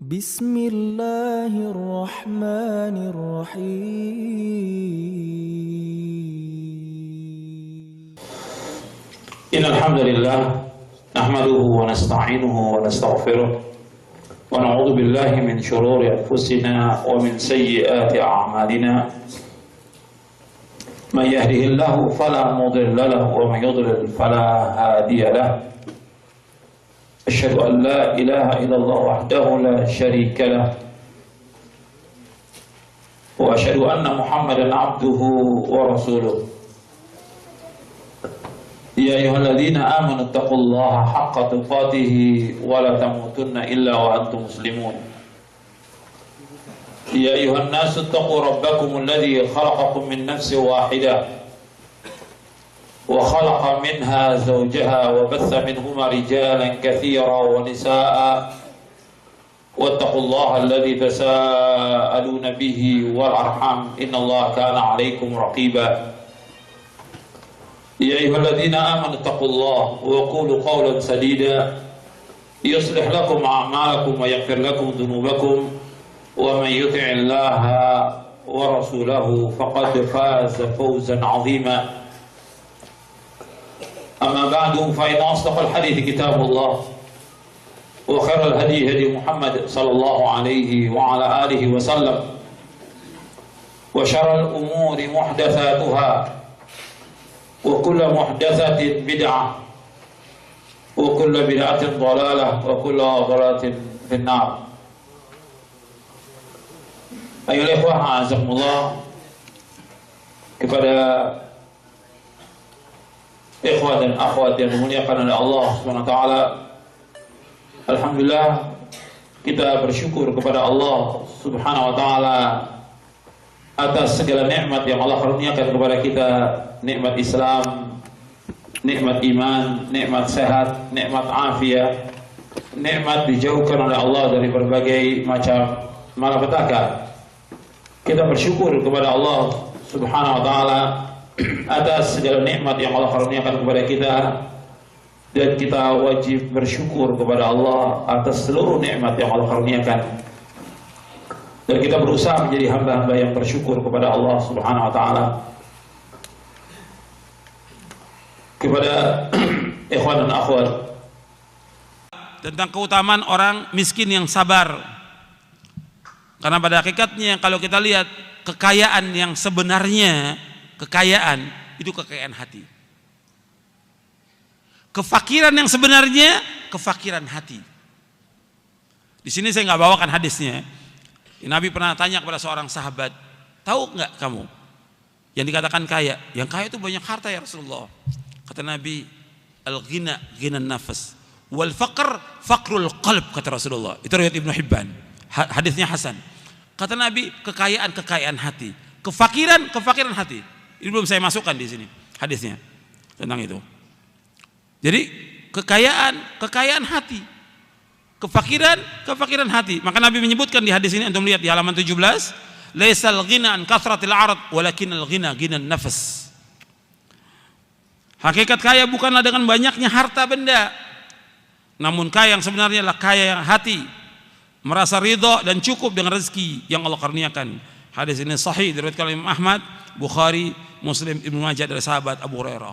Bismillahirrahmanirrahim. Innal hamdalillah nahmaduhu wa nasta'inuhu wa nastaghfiruh wa na'udzu billahi min shururi anfusina wa min sayyiati a'malina. Man yahdihillahu fala mudilla lahu wa man yudlil fala hadiya lahu. Asyhadu an la ilaha illallah wahdahu la syarika lahu wa asyhadu anna Muhammadan 'abduhu wa rasuluh. Ya ayyuhalladzina amanu taqullaha haqqa tuqatih wa la tamutunna illa wa antum muslimun. Ya ayyuhan nasu taqu rabbakum alladzi khalaqakum min nafsin wahidah wa khalaqa minha zawjaha wa batha minhuma rijalan katsiran wa nisaa'a wattaqullaha alladzi tasaaluna bihi wal arham innallaha kana 'alaikum raqiba. Ya ayyuhalladzina amanu taqullaha wa qulu qawlan sadida yuslih lakum a'malakum wa yaghfir lakum dhunubakum wa man yuti'illaha wa rasulahu faqad faza fawzan 'azima. Amma ba'du fa inna asdaqal hadithi kitabullah wa khairal hadi hadi Muhammad sallallahu alaihi wa ala alihi wa sallam wa syarrul umuri muhdatsatuha wa kullu muhdatsatin bid'ah wa kullu bid'atin dhalalah wa kullu dhalalatin finnar. Ayolah ikhwah azakumullah, kepada ikhwah dan akhwat yang dimuliakan oleh Allah Subhanahu wa taala, alhamdulillah kita bersyukur kepada Allah Subhanahu wa taala atas segala nikmat yang Allah karuniakan kepada kita, nikmat Islam, nikmat iman, nikmat sehat, nikmat afiat, nikmat dijauhkan oleh Allah dari berbagai macam malapetaka. Kita bersyukur kepada Allah Subhanahu wa taala atas segala nikmat yang Allah karuniakan kepada kita, dan kita wajib bersyukur kepada Allah atas seluruh nikmat yang Allah karuniakan. Dan kita berusaha menjadi hamba-hamba yang bersyukur kepada Allah Subhanahu wa taala. Kepada ikhwan dan akhwat, tentang keutamaan orang miskin yang sabar. Karena pada hakikatnya kalau kita lihat kekayaan yang sebenarnya, kekayaan itu kekayaan hati. Kefakiran yang sebenarnya kefakiran hati. Di sini saya nggak bawakan hadisnya. Nabi pernah tanya kepada seorang sahabat, tahu nggak kamu yang dikatakan kaya? Yang kaya itu banyak harta ya Rasulullah. Kata Nabi, al-ghina ghinan nafas, wal faqr faqrul qalb, kata Rasulullah. Itu riwayat Ibnu Hibban. Hadisnya hasan. Kata Nabi, kekayaan hati, kefakiran hati. Ini belum saya masukkan di sini hadisnya tentang itu. Jadi kekayaan hati, kefakiran hati. Maka Nabi menyebutkan di hadis ini, antum lihat di halaman 17, laisal ghina an kathratil arad walakinal ghina ghinan nafas. Hakikat kaya bukanlah dengan banyaknya harta benda, namun kaya yang sebenarnya adalah kaya yang hati, merasa ridha dan cukup dengan rezeki yang Allah karuniakan. Hadis ini sahih diriwayatkan oleh Imam Ahmad, Bukhari, Muslim, Ibnu Majah dari sahabat Abu Hurairah.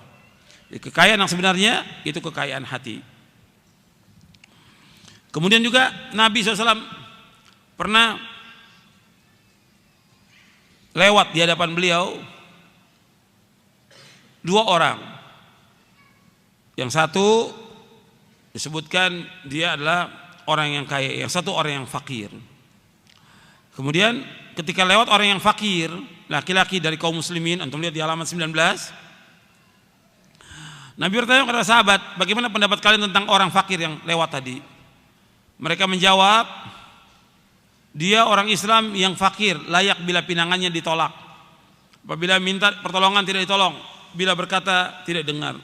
Kekayaan yang sebenarnya itu kekayaan hati. Kemudian juga Nabi SAW pernah lewat di hadapan beliau dua orang. Yang satu disebutkan dia adalah orang yang kaya, yang satu orang yang fakir. Kemudian ketika lewat orang yang fakir, laki-laki dari kaum muslimin, antum lihat di halaman 19, Nabi bertanya kepada sahabat, bagaimana pendapat kalian tentang orang fakir yang lewat tadi? Mereka menjawab, dia orang Islam yang fakir, layak bila pinangannya ditolak. Apabila minta pertolongan tidak ditolong, bila berkata tidak dengar.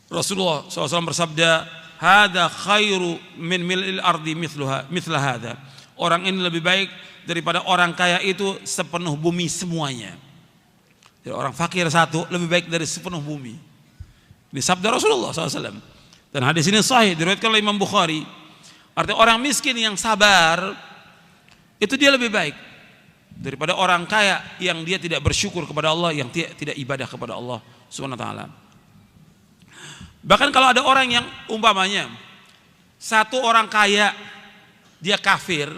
Rasulullah SAW bersabda, hada khairu min mil'il ardi mithla hada. Orang ini lebih baik daripada orang kaya itu sepenuh bumi semuanya. Jadi orang fakir satu lebih baik dari sepenuh bumi. Ini sabda Rasulullah SAW. Dan hadis ini sahih diriwayatkan oleh Imam Bukhari. Artinya orang miskin yang sabar itu dia lebih baik daripada orang kaya yang dia tidak bersyukur kepada Allah, yang tidak ibadah kepada Allah Subhanahu wa taala. Bahkan kalau ada orang yang umpamanya satu orang kaya dia kafir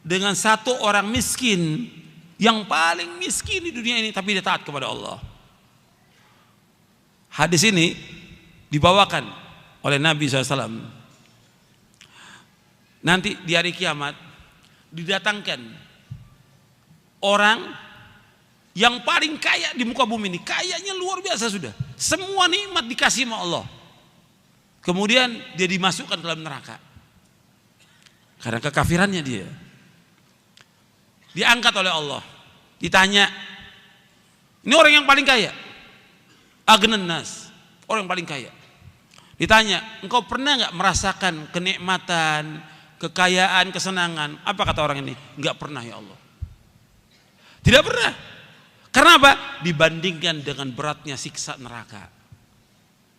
dengan satu orang miskin yang paling miskin di dunia ini tapi dia taat kepada Allah. Hadis ini dibawakan oleh Nabi SAW. Nanti di hari kiamat didatangkan orang yang paling kaya di muka bumi ini, kayanya luar biasa sudah. Semua nikmat dikasih sama Allah. Kemudian dia dimasukkan ke dalam neraka. Karena kekafirannya dia. Diangkat oleh Allah. Ditanya, ini orang yang paling kaya. Agnan nas, orang yang paling kaya. Ditanya, engkau pernah nggak merasakan kenikmatan, kekayaan, kesenangan? Apa kata orang ini? Nggak pernah ya Allah. Tidak pernah. Karena apa? Dibandingkan dengan beratnya siksa neraka.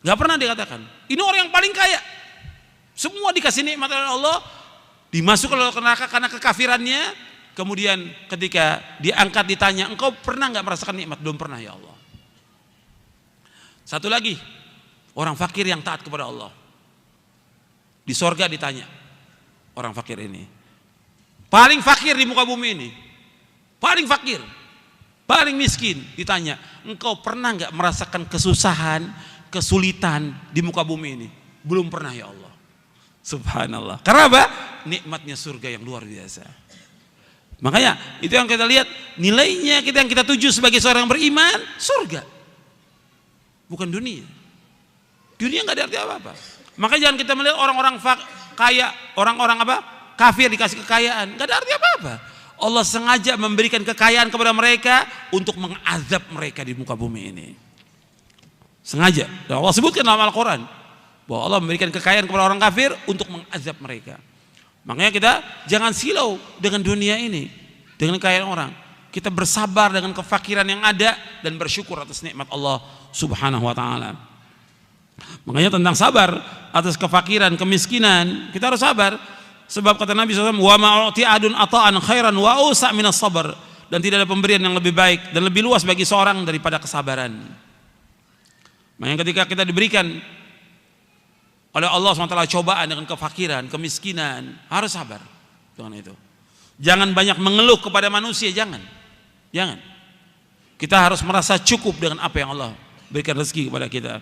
Nggak pernah dikatakan. Ini orang yang paling kaya. Semua dikasih nikmat oleh Allah, dimasukkan ke neraka karena kekafirannya. Kemudian ketika diangkat ditanya, engkau pernah nggak merasakan nikmat? Belum pernah ya Allah. Satu lagi, orang fakir yang taat kepada Allah. Di sorga ditanya, orang fakir ini, paling fakir di muka bumi ini, paling fakir, paling miskin, ditanya, engkau pernah nggak merasakan kesusahan, kesulitan di muka bumi ini? Belum pernah ya Allah. Subhanallah. Karena apa? Nikmatnya surga yang luar biasa. Makanya itu yang kita lihat, nilainya kita yang kita tuju sebagai seorang yang beriman, surga. Bukan dunia. Dunia nggak ada arti apa-apa. Makanya jangan kita melihat orang-orang kaya, orang-orang apa? Kafir dikasih kekayaan, nggak ada arti apa-apa. Allah sengaja memberikan kekayaan kepada mereka untuk mengazab mereka di muka bumi ini. Sengaja. Dan Allah sebutkan dalam Al-Quran bahwa Allah memberikan kekayaan kepada orang kafir untuk mengazab mereka. Makanya kita jangan silau dengan dunia ini, dengan kekayaan orang. Kita bersabar dengan kefakiran yang ada dan bersyukur atas nikmat Allah Subhanahu wa taala. Makanya tentang sabar atas kefakiran, kemiskinan, kita harus sabar. Sebab kata Nabi SAW, wa ma'uti adun ata'an khairan wa usa' minas sabar. Dan tidak ada pemberian yang lebih baik dan lebih luas bagi seorang daripada kesabaran. Makanya ketika kita diberikan oleh Allah SWT cobaan dengan kefakiran, kemiskinan, harus sabar dengan itu. Jangan banyak mengeluh kepada manusia, jangan. Kita harus merasa cukup dengan apa yang Allah berikan rezeki kepada kita.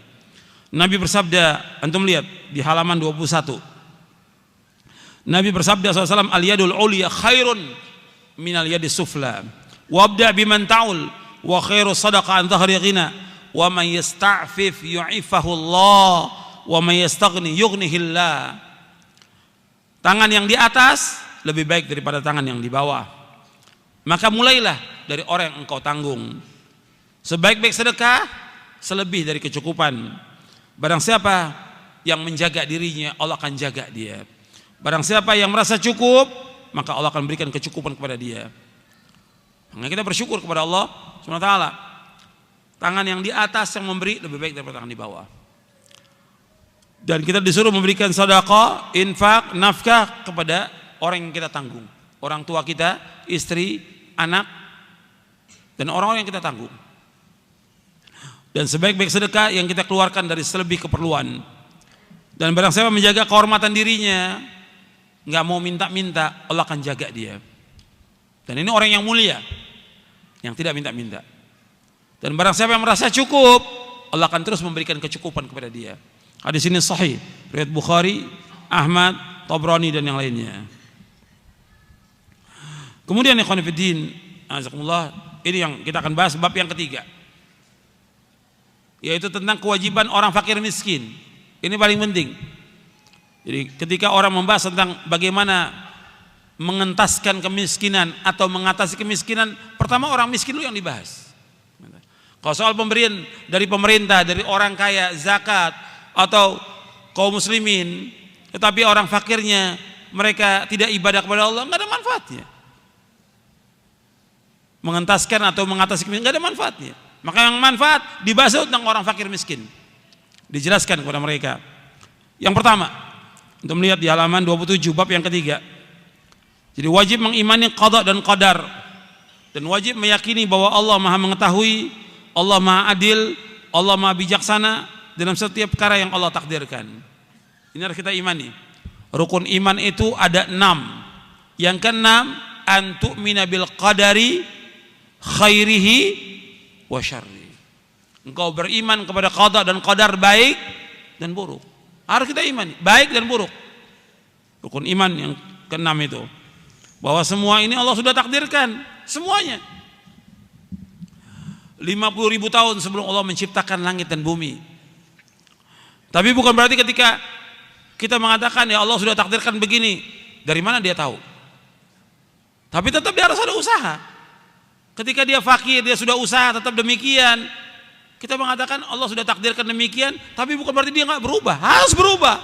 Nabi bersabda, antum lihat di halaman 21. Nabi bersabda SAW, al-yadul ulya khairun minal yadis sufla. Wabda biman ta'ul wa khairu sadaqa an dhahri ghina. Wa man yasta'fif yu'ifahu Allah wa man yastaghni yughnihillah. Tangan yang di atas lebih baik daripada tangan yang di bawah. Maka mulailah dari orang yang engkau tanggung. Sebaik-baik sedekah selebih dari kecukupan. Barang siapa yang menjaga dirinya, Allah akan jaga dia. Barang siapa yang merasa cukup, maka Allah akan berikan kecukupan kepada dia. Maka kita bersyukur kepada Allah SWT. Tangan yang di atas yang memberi lebih baik daripada tangan di bawah. Dan kita disuruh memberikan sedekah, infak, nafkah kepada orang yang kita tanggung. Orang tua kita, istri, anak, dan orang-orang yang kita tanggung. Dan sebaik-baik sedekah yang kita keluarkan dari selebih keperluan. Dan barang siapa menjaga kehormatan dirinya, nggak mau minta-minta, Allah akan jaga dia. Dan ini orang yang mulia, yang tidak minta-minta. Dan barang siapa yang merasa cukup, Allah akan terus memberikan kecukupan kepada dia. Hadis ini sahih, riwayat Bukhari, Ahmad, Tabrani dan yang lainnya. Kemudian ikhwan fillah, azakumullah, ini yang kita akan bahas bab yang ketiga, yaitu tentang kewajiban orang fakir miskin. Ini paling penting. Jadi ketika orang membahas tentang bagaimana mengentaskan kemiskinan atau mengatasi kemiskinan, pertama orang miskin dulu yang dibahas. Kalau soal pemberian dari pemerintah, dari orang kaya, zakat atau kaum muslimin, tetapi orang fakirnya mereka tidak ibadah kepada Allah, nggak ada manfaatnya. Mengentaskan atau mengatasi kemiskinan nggak ada manfaatnya. Maka yang manfaat dibahas tentang orang fakir miskin, dijelaskan kepada mereka. Yang pertama, Untuk melihat di halaman 27 bab yang ketiga. Jadi wajib mengimani qada dan qadar, dan wajib meyakini bahwa Allah Maha mengetahui, Allah Maha adil, Allah Maha bijaksana dalam setiap perkara yang Allah takdirkan. Ini harus kita imani. Rukun iman itu ada 6. Yang keenam, an tu'mina bil qadari khairihi wa syarri. Engkau beriman kepada qada dan qadar, baik dan buruk. Harus kita imani, baik dan buruk. Rukun iman yang keenam itu, bahwa semua ini Allah sudah takdirkan, semuanya. 50.000 tahun sebelum Allah menciptakan langit dan bumi. Tapi bukan berarti ketika kita mengatakan ya Allah sudah takdirkan begini, dari mana dia tahu? Tapi tetap dia harus ada usaha. Ketika dia fakir, dia sudah usaha tetap demikian. Kita mengatakan Allah sudah takdirkan demikian, tapi bukan berarti dia nggak berubah. Harus berubah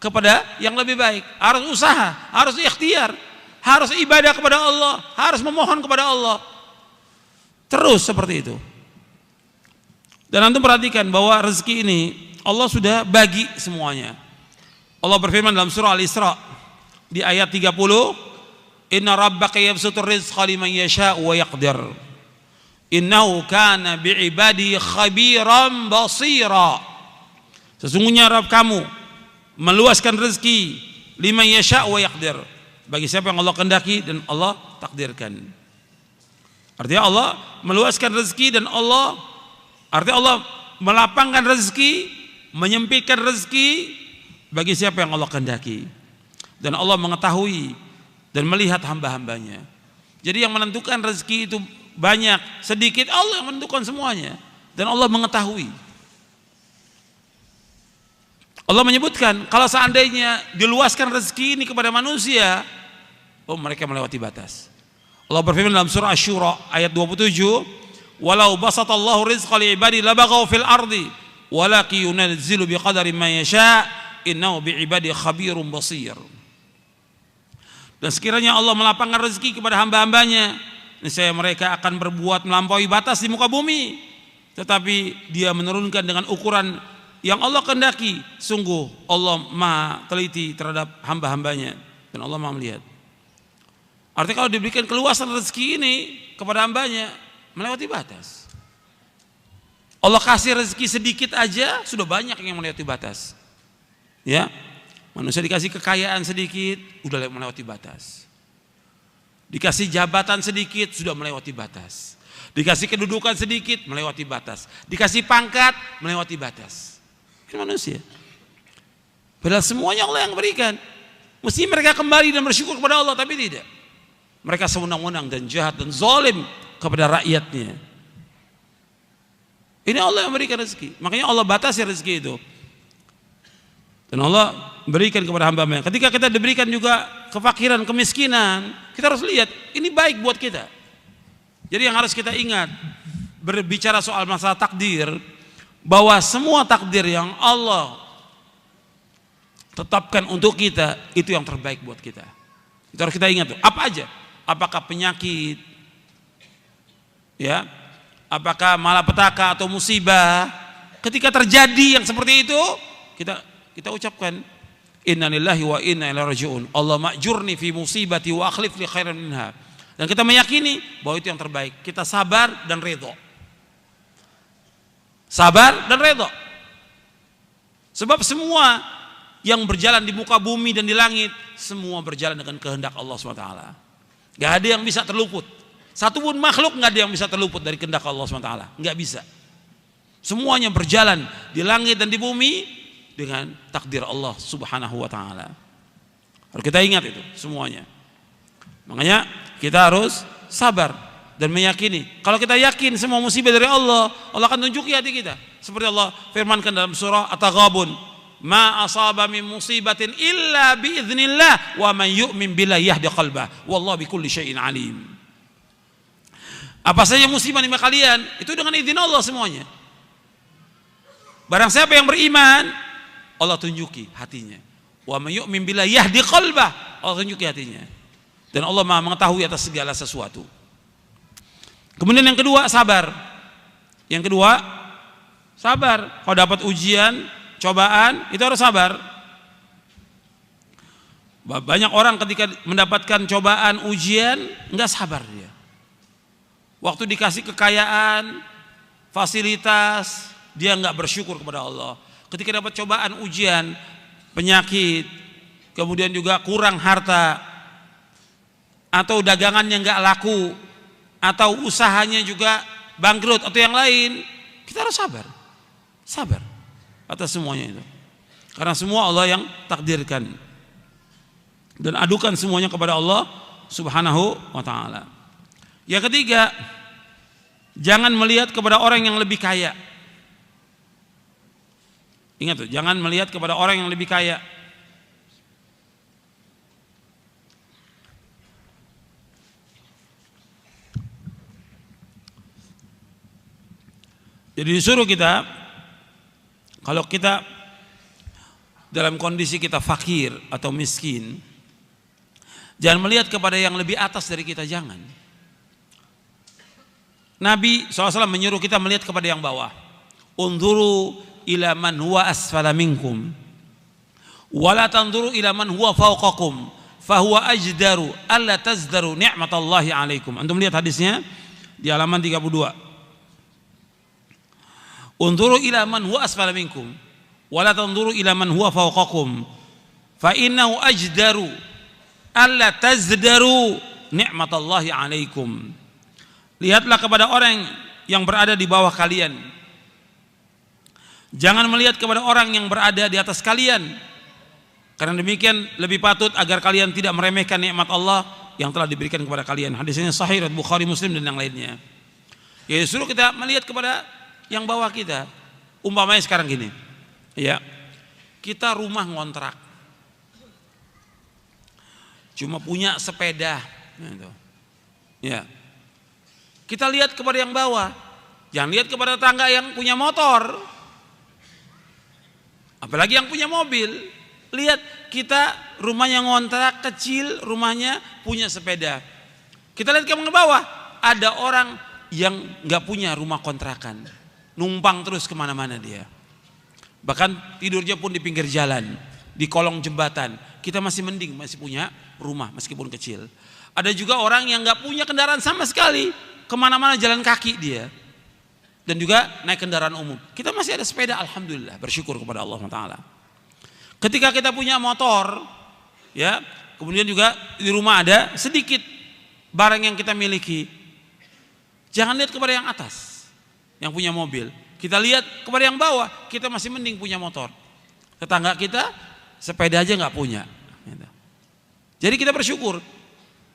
kepada yang lebih baik. Harus usaha, harus ikhtiar, harus ibadah kepada Allah, harus memohon kepada Allah. Terus seperti itu. Dan antum perhatikan bahwa rezeki ini Allah sudah bagi semuanya. Allah berfirman dalam surah Al-Isra di ayat 30, "Inna rabbaka yabsutur rizqa liman yasha'u wa yaqdir. Innahu kana bi'ibadi khabiran basira." Sesungguhnya Rabb kamu meluaskan rezeki liman yasha'u wa yaqdir, bagi siapa yang Allah kehendaki dan Allah takdirkan. Artinya Allah meluaskan rezeki dan artinya Allah melapangkan rezeki, menyempitkan rezeki bagi siapa yang Allah kehendaki. Dan Allah mengetahui dan melihat hamba-hambanya. Jadi yang menentukan rezeki itu banyak, sedikit, Allah yang menentukan semuanya. Dan Allah mengetahui. Allah menyebutkan kalau seandainya diluaskan rezeki ini kepada manusia, mereka melewati batas. Allah berfirman dalam surah Asy-Syura ayat 27, "Walau basatallahu rizqa li'ibadi labaghaw fil ardi, walakin yunazzilu biqadari ma yasha, innahu bi'ibadi khabirum basir." Dan sekiranya Allah melapangkan rezeki kepada hamba-hambanya, niscaya mereka akan berbuat melampaui batas di muka bumi, tetapi Dia menurunkan dengan ukuran yang Allah kehendaki. Sungguh Allah Maha teliti terhadap hamba-hambanya, dan Allah Maha melihat. Artinya kalau diberikan keluasan rezeki ini kepada hambanya, melewati batas. Allah kasih rezeki sedikit aja sudah banyak yang melewati batas. Ya, manusia dikasih kekayaan sedikit udah melewati batas. Dikasih jabatan sedikit sudah melewati batas. Dikasih kedudukan sedikit melewati batas. Dikasih pangkat melewati batas. Ini manusia. Padahal semuanya Allah yang berikan. Mesti mereka kembali dan bersyukur kepada Allah, tapi tidak. Mereka sewenang-wenang dan jahat dan zalim kepada rakyatnya. Ini Allah yang berikan rezeki. Makanya Allah batasi rezeki itu. Dan Allah berikan kepada hamba-hamba. Ketika kita diberikan juga kefakiran, kemiskinan, kita harus lihat ini baik buat kita. Jadi yang harus kita ingat berbicara soal masalah takdir, bahwa semua takdir yang Allah tetapkan untuk kita itu yang terbaik buat kita. Itu harus kita ingat tuh. Apa aja? Apakah penyakit, ya, apakah malapetaka atau musibah, ketika terjadi yang seperti itu, kita ucapkan innalillahi wa inna ilaihi raji'un. Allah ma'jurni fi musibati wa akhlif li khairan minha. Dan kita meyakini bahwa itu yang terbaik. Kita sabar dan redha. Sabar dan redha. Sebab semua yang berjalan di muka bumi dan di langit, semua berjalan dengan kehendak Allah SWT. Gak ada yang bisa terluput. Satu pun makhluk gak ada yang bisa terluput dari kehendak Allah SWT. Gak bisa. Semuanya berjalan di langit dan di bumi dengan takdir Allah Subhanahu wa ta'ala. Harus kita ingat itu semuanya. Makanya kita harus sabar dan meyakini. Kalau kita yakin semua musibah dari Allah, Allah akan tunjuki hati kita. Seperti Allah firmankan dalam surah At-Taghabun, "Ma asaba min musibatin illa biiznillah wa man yu'min billahi yahdi qalbah wallahu bikulli syai'in alim." Apa saja musibah menimpa kalian itu dengan izin Allah semuanya. Barang siapa yang beriman, Allah tunjuki hatinya. Wa man yu'min billahi yahdi qalbah, Allah tunjuki hatinya. Dan Allah Maha mengetahui atas segala sesuatu. Kemudian yang kedua, sabar. Yang kedua, sabar. Kalau dapat ujian, cobaan, itu harus sabar. Banyak orang ketika mendapatkan cobaan, ujian, nggak sabar dia. Waktu dikasih kekayaan, fasilitas, dia nggak bersyukur kepada Allah. Ketika dapat cobaan, ujian, penyakit, kemudian juga kurang harta, atau dagangannya nggak laku, atau usahanya juga bangkrut, atau yang lain, kita harus sabar. Sabar atas semuanya itu. Karena semua Allah yang takdirkan. Dan adukan semuanya kepada Allah Subhanahu wa ta'ala. Yang ketiga, jangan melihat kepada orang yang lebih kaya. Ingat tuh, jangan melihat kepada orang yang lebih kaya. Jadi disuruh kita, kalau kita dalam kondisi kita fakir atau miskin, jangan melihat kepada yang lebih atas dari kita, jangan. Nabi SAW menyuruh kita melihat kepada yang bawah. Unzuru ila man huwa asfala minkum wala tanzuru ila man huwa fawqakum fahuwa ajdaru alla tazdaru ni'matallahi alaikum. Antum lihat hadisnya di halaman 32. Unzuru ila man huwa asfala minkum wala tanzuru ila man huwa fawqakum fa innahu ajdaru alla tazdaru ni'matallahi alaikum. Lihatlah kepada orang yang berada di bawah kalian. Jangan melihat kepada orang yang berada di atas kalian. Karena demikian lebih patut agar kalian tidak meremehkan nikmat Allah yang telah diberikan kepada kalian. Hadisnya sahih riwayat Bukhari, Muslim dan yang lainnya. Ya, suruh kita melihat kepada yang bawah kita. Umpamanya sekarang gini, ya, kita rumah ngontrak, cuma punya sepeda, gitu. Ya, kita lihat kepada yang bawah, jangan lihat kepada tetangga yang punya motor, apalagi yang punya mobil. Lihat kita rumahnya ngontrak kecil, rumahnya punya sepeda. Kita lihat ke bawah, ada orang yang nggak punya rumah kontrakan, numpang terus kemana-mana dia. Bahkan tidurnya pun di pinggir jalan, di kolong jembatan. Kita masih mending, masih punya rumah meskipun kecil. Ada juga orang yang nggak punya kendaraan sama sekali, kemana-mana jalan kaki dia. Dan juga naik kendaraan umum. Kita masih ada sepeda, alhamdulillah, bersyukur kepada Allah Taala. Ketika kita punya motor, ya, kemudian juga di rumah ada sedikit barang yang kita miliki, jangan lihat kepada yang atas, yang punya mobil. Kita lihat kepada yang bawah, kita masih mending punya motor. Tetangga kita sepeda aja nggak punya. Jadi kita bersyukur.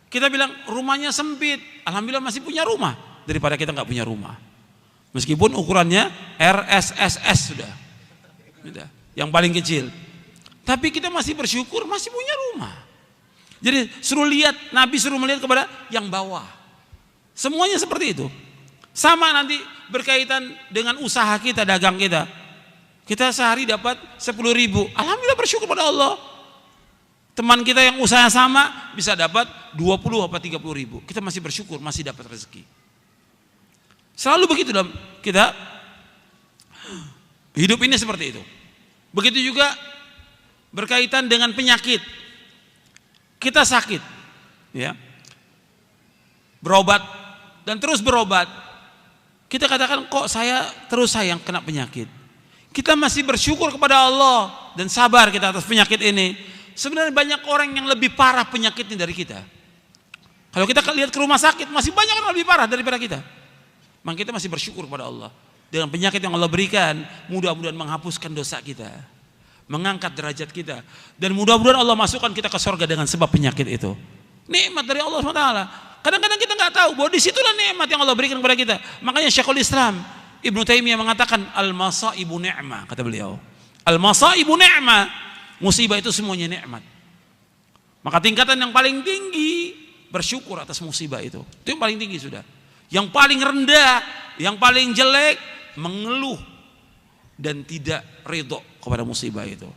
Kita bilang rumahnya sempit, alhamdulillah masih punya rumah, daripada kita nggak punya rumah. Meskipun ukurannya RSSS sudah, yang paling kecil. Tapi kita masih bersyukur masih punya rumah. Jadi suruh lihat, Nabi suruh melihat kepada yang bawah. Semuanya seperti itu. Sama nanti berkaitan dengan usaha kita, dagang kita. Kita sehari dapat 10.000. Alhamdulillah bersyukur pada Allah. Teman kita yang usaha sama bisa dapat 20 atau 30.000. Kita masih bersyukur, masih dapat rezeki. Selalu begitu dalam kita hidup ini seperti itu. Begitu juga berkaitan dengan penyakit. Kita sakit, ya, berobat dan terus berobat. Kita katakan, kok saya terus sayang kena penyakit. Kita masih bersyukur kepada Allah dan sabar kita atas penyakit ini. Sebenarnya banyak orang yang lebih parah penyakitnya dari kita. Kalau kita lihat ke rumah sakit, masih banyak orang lebih parah daripada kita. Maka kita masih bersyukur kepada Allah dengan penyakit yang Allah berikan. Mudah-mudahan menghapuskan dosa kita, mengangkat derajat kita, dan mudah-mudahan Allah masukkan kita ke surga dengan sebab penyakit itu. Nikmat dari Allah SWT. Kadang-kadang kita nggak tahu bahwa disitulah nikmat yang Allah berikan kepada kita. Makanya Syekhul Islam Ibnu Taimiyah mengatakan al-masaibu ni'mah, kata beliau. Al-masaibu ni'mah, musibah itu semuanya nikmat. Maka tingkatan yang paling tinggi bersyukur atas musibah itu. Itu yang paling tinggi sudah. Yang paling rendah, yang paling jelek mengeluh dan tidak ridho kepada musibah itu.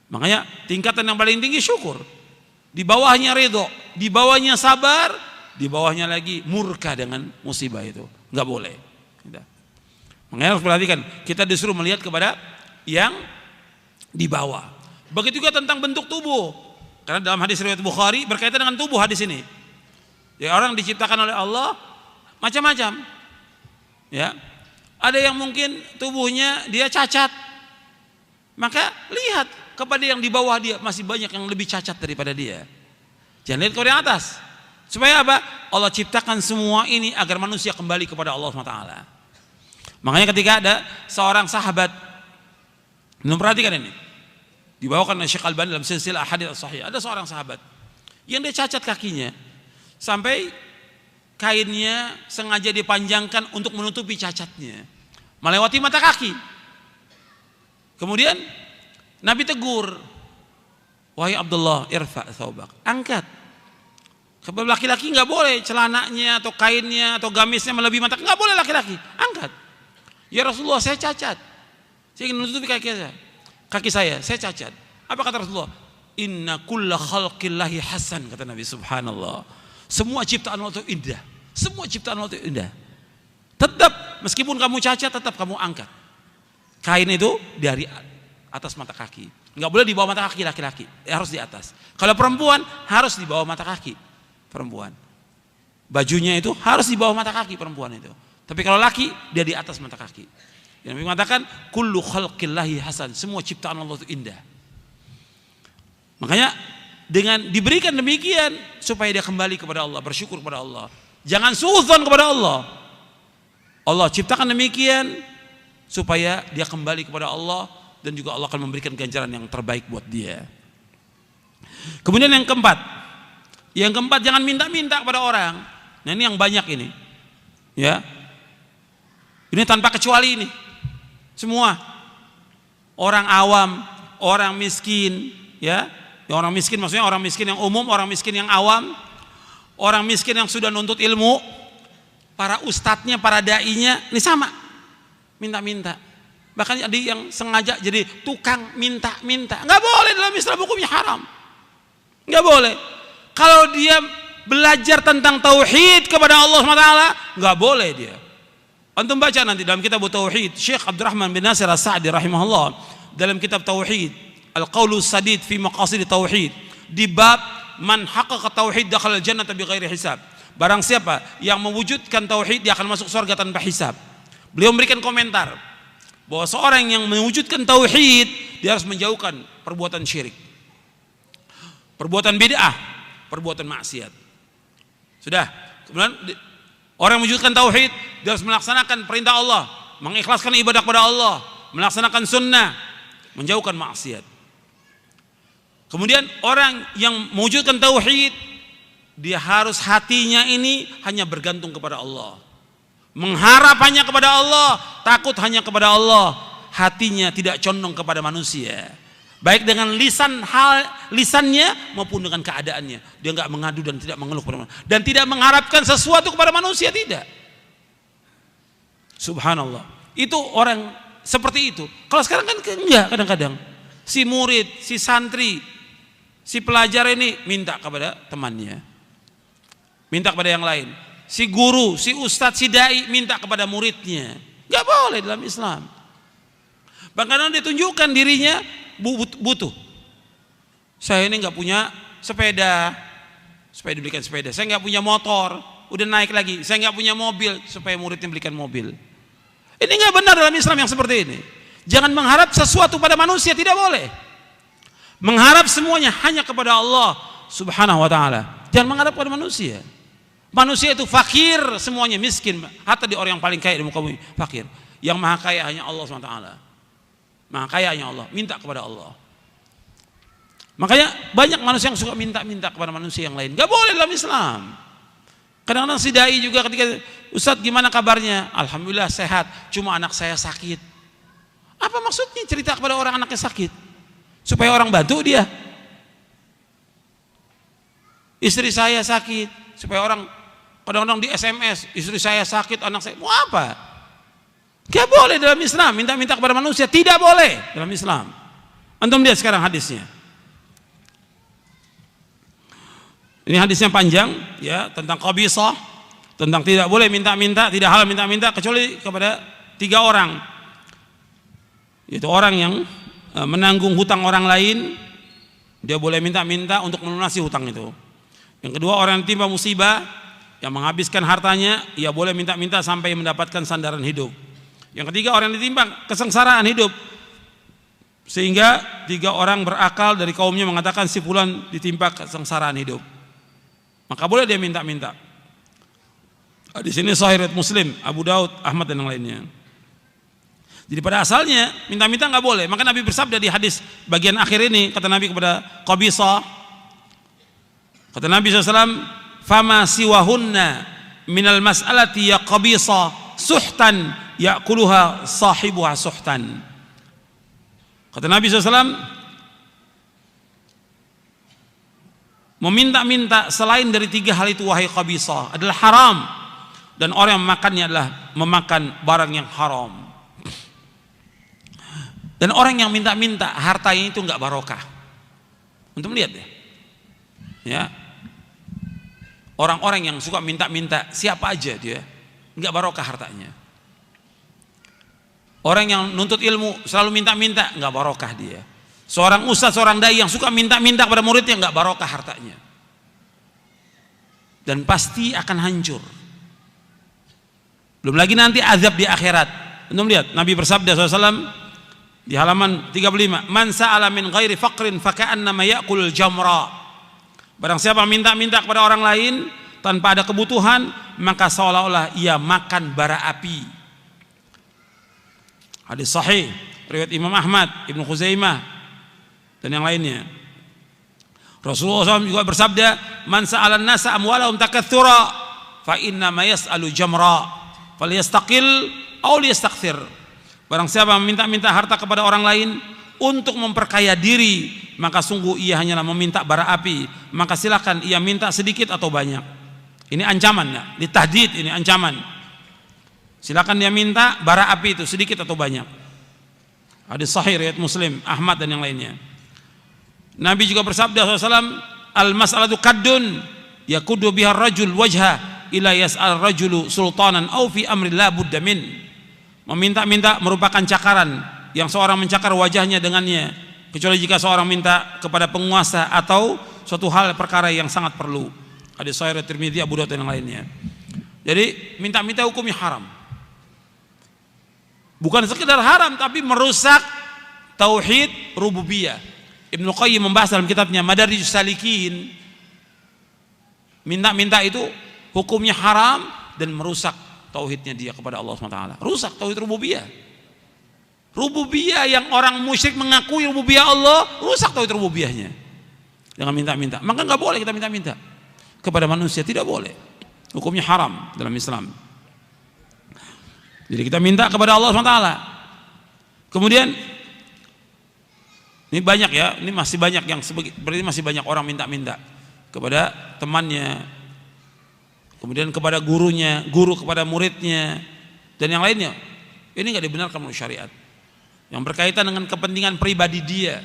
Makanya tingkatan yang paling tinggi syukur. Di bawahnya ridho, di bawahnya sabar, di bawahnya lagi murka dengan musibah itu. Enggak boleh. Makanya harus perhatikan, kita disuruh melihat kepada yang di bawah. Begitu juga tentang bentuk tubuh. Karena dalam hadis riwayat Bukhari berkaitan dengan tubuh hadis ini. Ya, orang diciptakan oleh Allah macam-macam. Ya. Ada yang mungkin tubuhnya dia cacat. Maka lihat kepada yang di bawah dia, masih banyak yang lebih cacat daripada dia. Jangan lihat ke yang atas. Supaya apa? Allah ciptakan semua ini agar manusia kembali kepada Allah SWT. Makanya ketika ada seorang sahabat, perhatikan ini, dibawakan oleh Syekh Albani dalam silsilah Ahadits Shahih. Ada seorang sahabat yang dia cacat kakinya sampai kainnya sengaja dipanjangkan untuk menutupi cacatnya, melewati mata kaki. Kemudian Nabi tegur, wahai Abdullah, irfa thawbak, angkat. Sebab laki-laki nggak boleh celananya atau kainnya atau gamisnya melebihi mata, nggak boleh laki-laki, angkat. Ya Rasulullah, saya cacat, saya ingin menutupi kaki saya cacat. Apa kata Rasulullah? Inna kulla khalqillahi hasan, kata Nabi. Subhanallah, semua ciptaan Allah itu indah, semua ciptaan Allah itu indah. Tetap meskipun kamu cacat, tetap kamu angkat kain itu dari atas mata kaki. Nggak boleh di bawah mata kaki laki-laki, harus di atas. Kalau perempuan harus di bawah mata kaki perempuan. Bajunya itu harus di bawah mata kaki perempuan itu. Tapi kalau laki dia di atas mata kaki. Yang Nabi mengatakan kullu khalqillahi hasan, semua ciptaan Allah itu indah. Makanya dengan diberikan demikian supaya dia kembali kepada Allah, bersyukur kepada Allah. Jangan suudzon kepada Allah. Allah ciptakan demikian supaya dia kembali kepada Allah, dan juga Allah akan memberikan ganjaran yang terbaik buat dia. Kemudian yang keempat jangan minta-minta kepada orang. Nah ini yang banyak ini, ya. Ini tanpa kecuali ini. Semua orang awam, orang miskin, ya. Orang miskin maksudnya orang miskin yang umum, orang miskin yang awam, orang miskin yang sudah nuntut ilmu, para ustadznya, para dai-nya, ini sama, minta-minta. Bahkan ada yang sengaja jadi tukang minta-minta. Nggak boleh, dalam Islam hukumnya haram. Nggak boleh. Kalau dia belajar tentang tauhid kepada Allah SWT, nggak boleh dia. Antum baca nanti dalam kitab Tauhid, Syekh Abdurrahman bin Nasir As-Sa'di rahimahullah, dalam kitab Tauhid, Al-Qaulus Sadid fi Maqasid Tauhid, di bab man haqqaqa tauhid dakhala al-jannata bighairi hisab. Barang siapa yang mewujudkan tauhid, dia akan masuk surga tanpa hisab. Beliau memberikan komentar bahwa seorang yang mewujudkan tauhid, dia harus menjauhkan perbuatan syirik, perbuatan bid'ah, perbuatan maksiat. Sudah. Kemudian orang yang mewujudkan tauhid, dia harus melaksanakan perintah Allah, mengikhlaskan ibadah kepada Allah, melaksanakan sunnah, menjauhkan maksiat. Kemudian orang yang mewujudkan tauhid, dia harus hatinya ini hanya bergantung kepada Allah, mengharap hanya kepada Allah, takut hanya kepada Allah. Hatinya tidak condong kepada manusia, baik dengan lisannya maupun dengan keadaannya. Dia enggak mengadu dan tidak mengeluh kepada manusia, dan tidak mengharapkan sesuatu kepada manusia, tidak. Subhanallah. Itu orang seperti itu. Kalau sekarang kan enggak, kadang-kadang si murid, si santri, si pelajar ini minta kepada temannya, minta kepada yang lain. Si guru, si ustadz, si dai minta kepada muridnya. Gak boleh dalam Islam. Bahkan dia tunjukkan dirinya butuh. Saya ini gak punya sepeda, supaya dibelikan sepeda. Saya gak punya motor, udah naik lagi. Saya gak punya mobil, supaya muridnya belikan mobil. Ini gak benar dalam Islam yang seperti ini. Jangan mengharap sesuatu pada manusia, tidak boleh. Mengharap semuanya hanya kepada Allah Subhanahu wa ta'ala. Jangan mengharap kepada manusia. Manusia itu fakir, semuanya miskin. Hatta di orang yang paling kaya di muka bumi fakir. Yang maha kaya hanya Allah SWT. Maha kaya hanya Allah. Minta kepada Allah. Makanya banyak manusia yang suka minta-minta kepada manusia yang lain. Gak boleh dalam Islam. Kadang-kadang si dai juga ketika, Ustadz gimana kabarnya? Alhamdulillah sehat, cuma anak saya sakit. Apa maksudnya cerita kepada orang anaknya sakit? Supaya orang bantu dia. Istri saya sakit, supaya orang kadang-kadang di SMS, istri saya sakit, anak saya, mau apa? Gak boleh dalam Islam, minta-minta kepada manusia, tidak boleh dalam Islam. Antum lihat sekarang hadisnya. Ini hadisnya panjang, ya, tentang qabisah, tentang tidak boleh minta-minta, tidak halal minta-minta kecuali kepada 3 orang. Yaitu orang yang menanggung hutang orang lain, Dia boleh minta-minta untuk melunasi hutang itu. Yang kedua, orang yang timpa musibah, yang menghabiskan hartanya, ia boleh minta-minta sampai mendapatkan sandaran hidup. Yang ketiga, orang yang ditimpa kesengsaraan hidup, sehingga 3 orang berakal dari kaumnya mengatakan si fulan ditimpa kesengsaraan hidup, maka boleh dia minta-minta. Di sini Sahih riwayat Muslim, Abu Daud, Ahmad dan yang lainnya. Jadi pada asalnya minta-minta nggak boleh. Maka Nabi bersabda di hadis bagian akhir ini, kata Nabi kepada Qabisah, kata Nabi SAW, fama siwahunna minal mas'alati ya Qabisah suhtan ya'kuluha sahibuha suhtan. Kata Nabi SAW, meminta-minta selain dari 3 hal itu wahai Qabisah adalah haram, dan orang yang memakannya adalah memakan barang yang haram. Dan orang yang minta-minta hartanya itu enggak barokah. Untuk melihat ya, orang-orang yang suka minta-minta siapa aja dia, enggak barokah hartanya. Orang yang nuntut ilmu selalu minta-minta, enggak barokah dia. Seorang ustaz, seorang dai yang suka minta-minta kepada muridnya, enggak barokah hartanya. Dan pasti akan hancur. Belum lagi nanti azab di akhirat. Untuk melihat, Nabi bersabda SAW di halaman 35, man sa'ala min ghairi faqrin faka'annama ya'kulul jamra. Barang siapa minta-minta kepada orang lain tanpa ada kebutuhan, maka seolah-olah ia makan bara api. Hadis sahih riwayat Imam Ahmad, Ibnu Khuzaimah dan yang lainnya. Rasulullah SAW juga bersabda, man sa'ala an-nasa amwalahum takatsura fa inna ma yas'alu jamra falyastaqil aw liyastakthir. Barang siapa meminta-minta harta kepada orang lain untuk memperkaya diri, maka sungguh ia hanyalah meminta bara api. Maka silakan ia minta sedikit atau banyak. Ini ancaman ya, ditahdid, ini ancaman. Silakan dia minta bara api itu sedikit atau banyak. Hadis sahih riwayat Muslim, Ahmad dan yang lainnya. Nabi juga bersabda SAW, al-mas'alatu kaddun yakuddu biha rajul wajha ila yas'al rajulu sultanan aw fi amri la budda min. Meminta-minta merupakan cakaran yang seorang mencakar wajahnya dengannya, kecuali jika seorang minta kepada penguasa atau suatu hal perkara yang sangat perlu. Hadis sahih riwayat Tirmidzi, Abu Daud dan yang lainnya. Jadi minta-minta hukumnya haram. Bukan sekedar haram, tapi merusak tauhid rububiyah. Ibnu Qayyim membahas dalam kitabnya Madarijus Salikin, minta-minta itu hukumnya haram dan merusak tauhidnya dia kepada Allah SWT. Rusak tauhid rububiyah. Rububiyah yang orang musyrik mengakui rububiyah Allah, rusak tauhid rububiyahnya dengan minta-minta. Maka nggak boleh kita minta-minta kepada manusia, tidak boleh. Hukumnya haram dalam Islam. Jadi kita minta kepada Allah SWT. Kemudian ini banyak ya, ini masih banyak yang berarti masih banyak orang minta-minta kepada temannya, kemudian kepada gurunya, guru kepada muridnya, dan yang lainnya. Ini nggak dibenarkan menurut syariat. Yang berkaitan dengan kepentingan pribadi dia,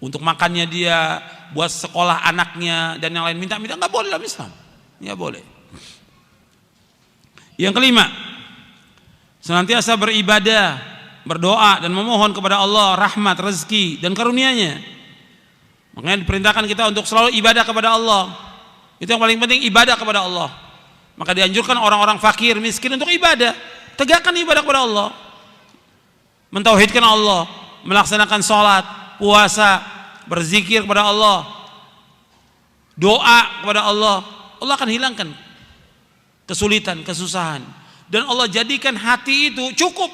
untuk makannya dia, buat sekolah anaknya, dan yang lain, minta-minta nggak boleh dalam Islam. Nggak boleh. Yang kelima, senantiasa beribadah, berdoa dan memohon kepada Allah rahmat, rezeki dan karunia-Nya. Makanya diperintahkan kita untuk selalu ibadah kepada Allah. Itu yang paling penting, ibadah kepada Allah. Maka dianjurkan orang-orang fakir, miskin untuk ibadah. Tegakkan ibadah kepada Allah, mentauhidkan Allah, melaksanakan sholat, puasa, berzikir kepada Allah, doa kepada Allah. Allah akan hilangkan kesulitan, kesusahan, dan Allah jadikan hati itu cukup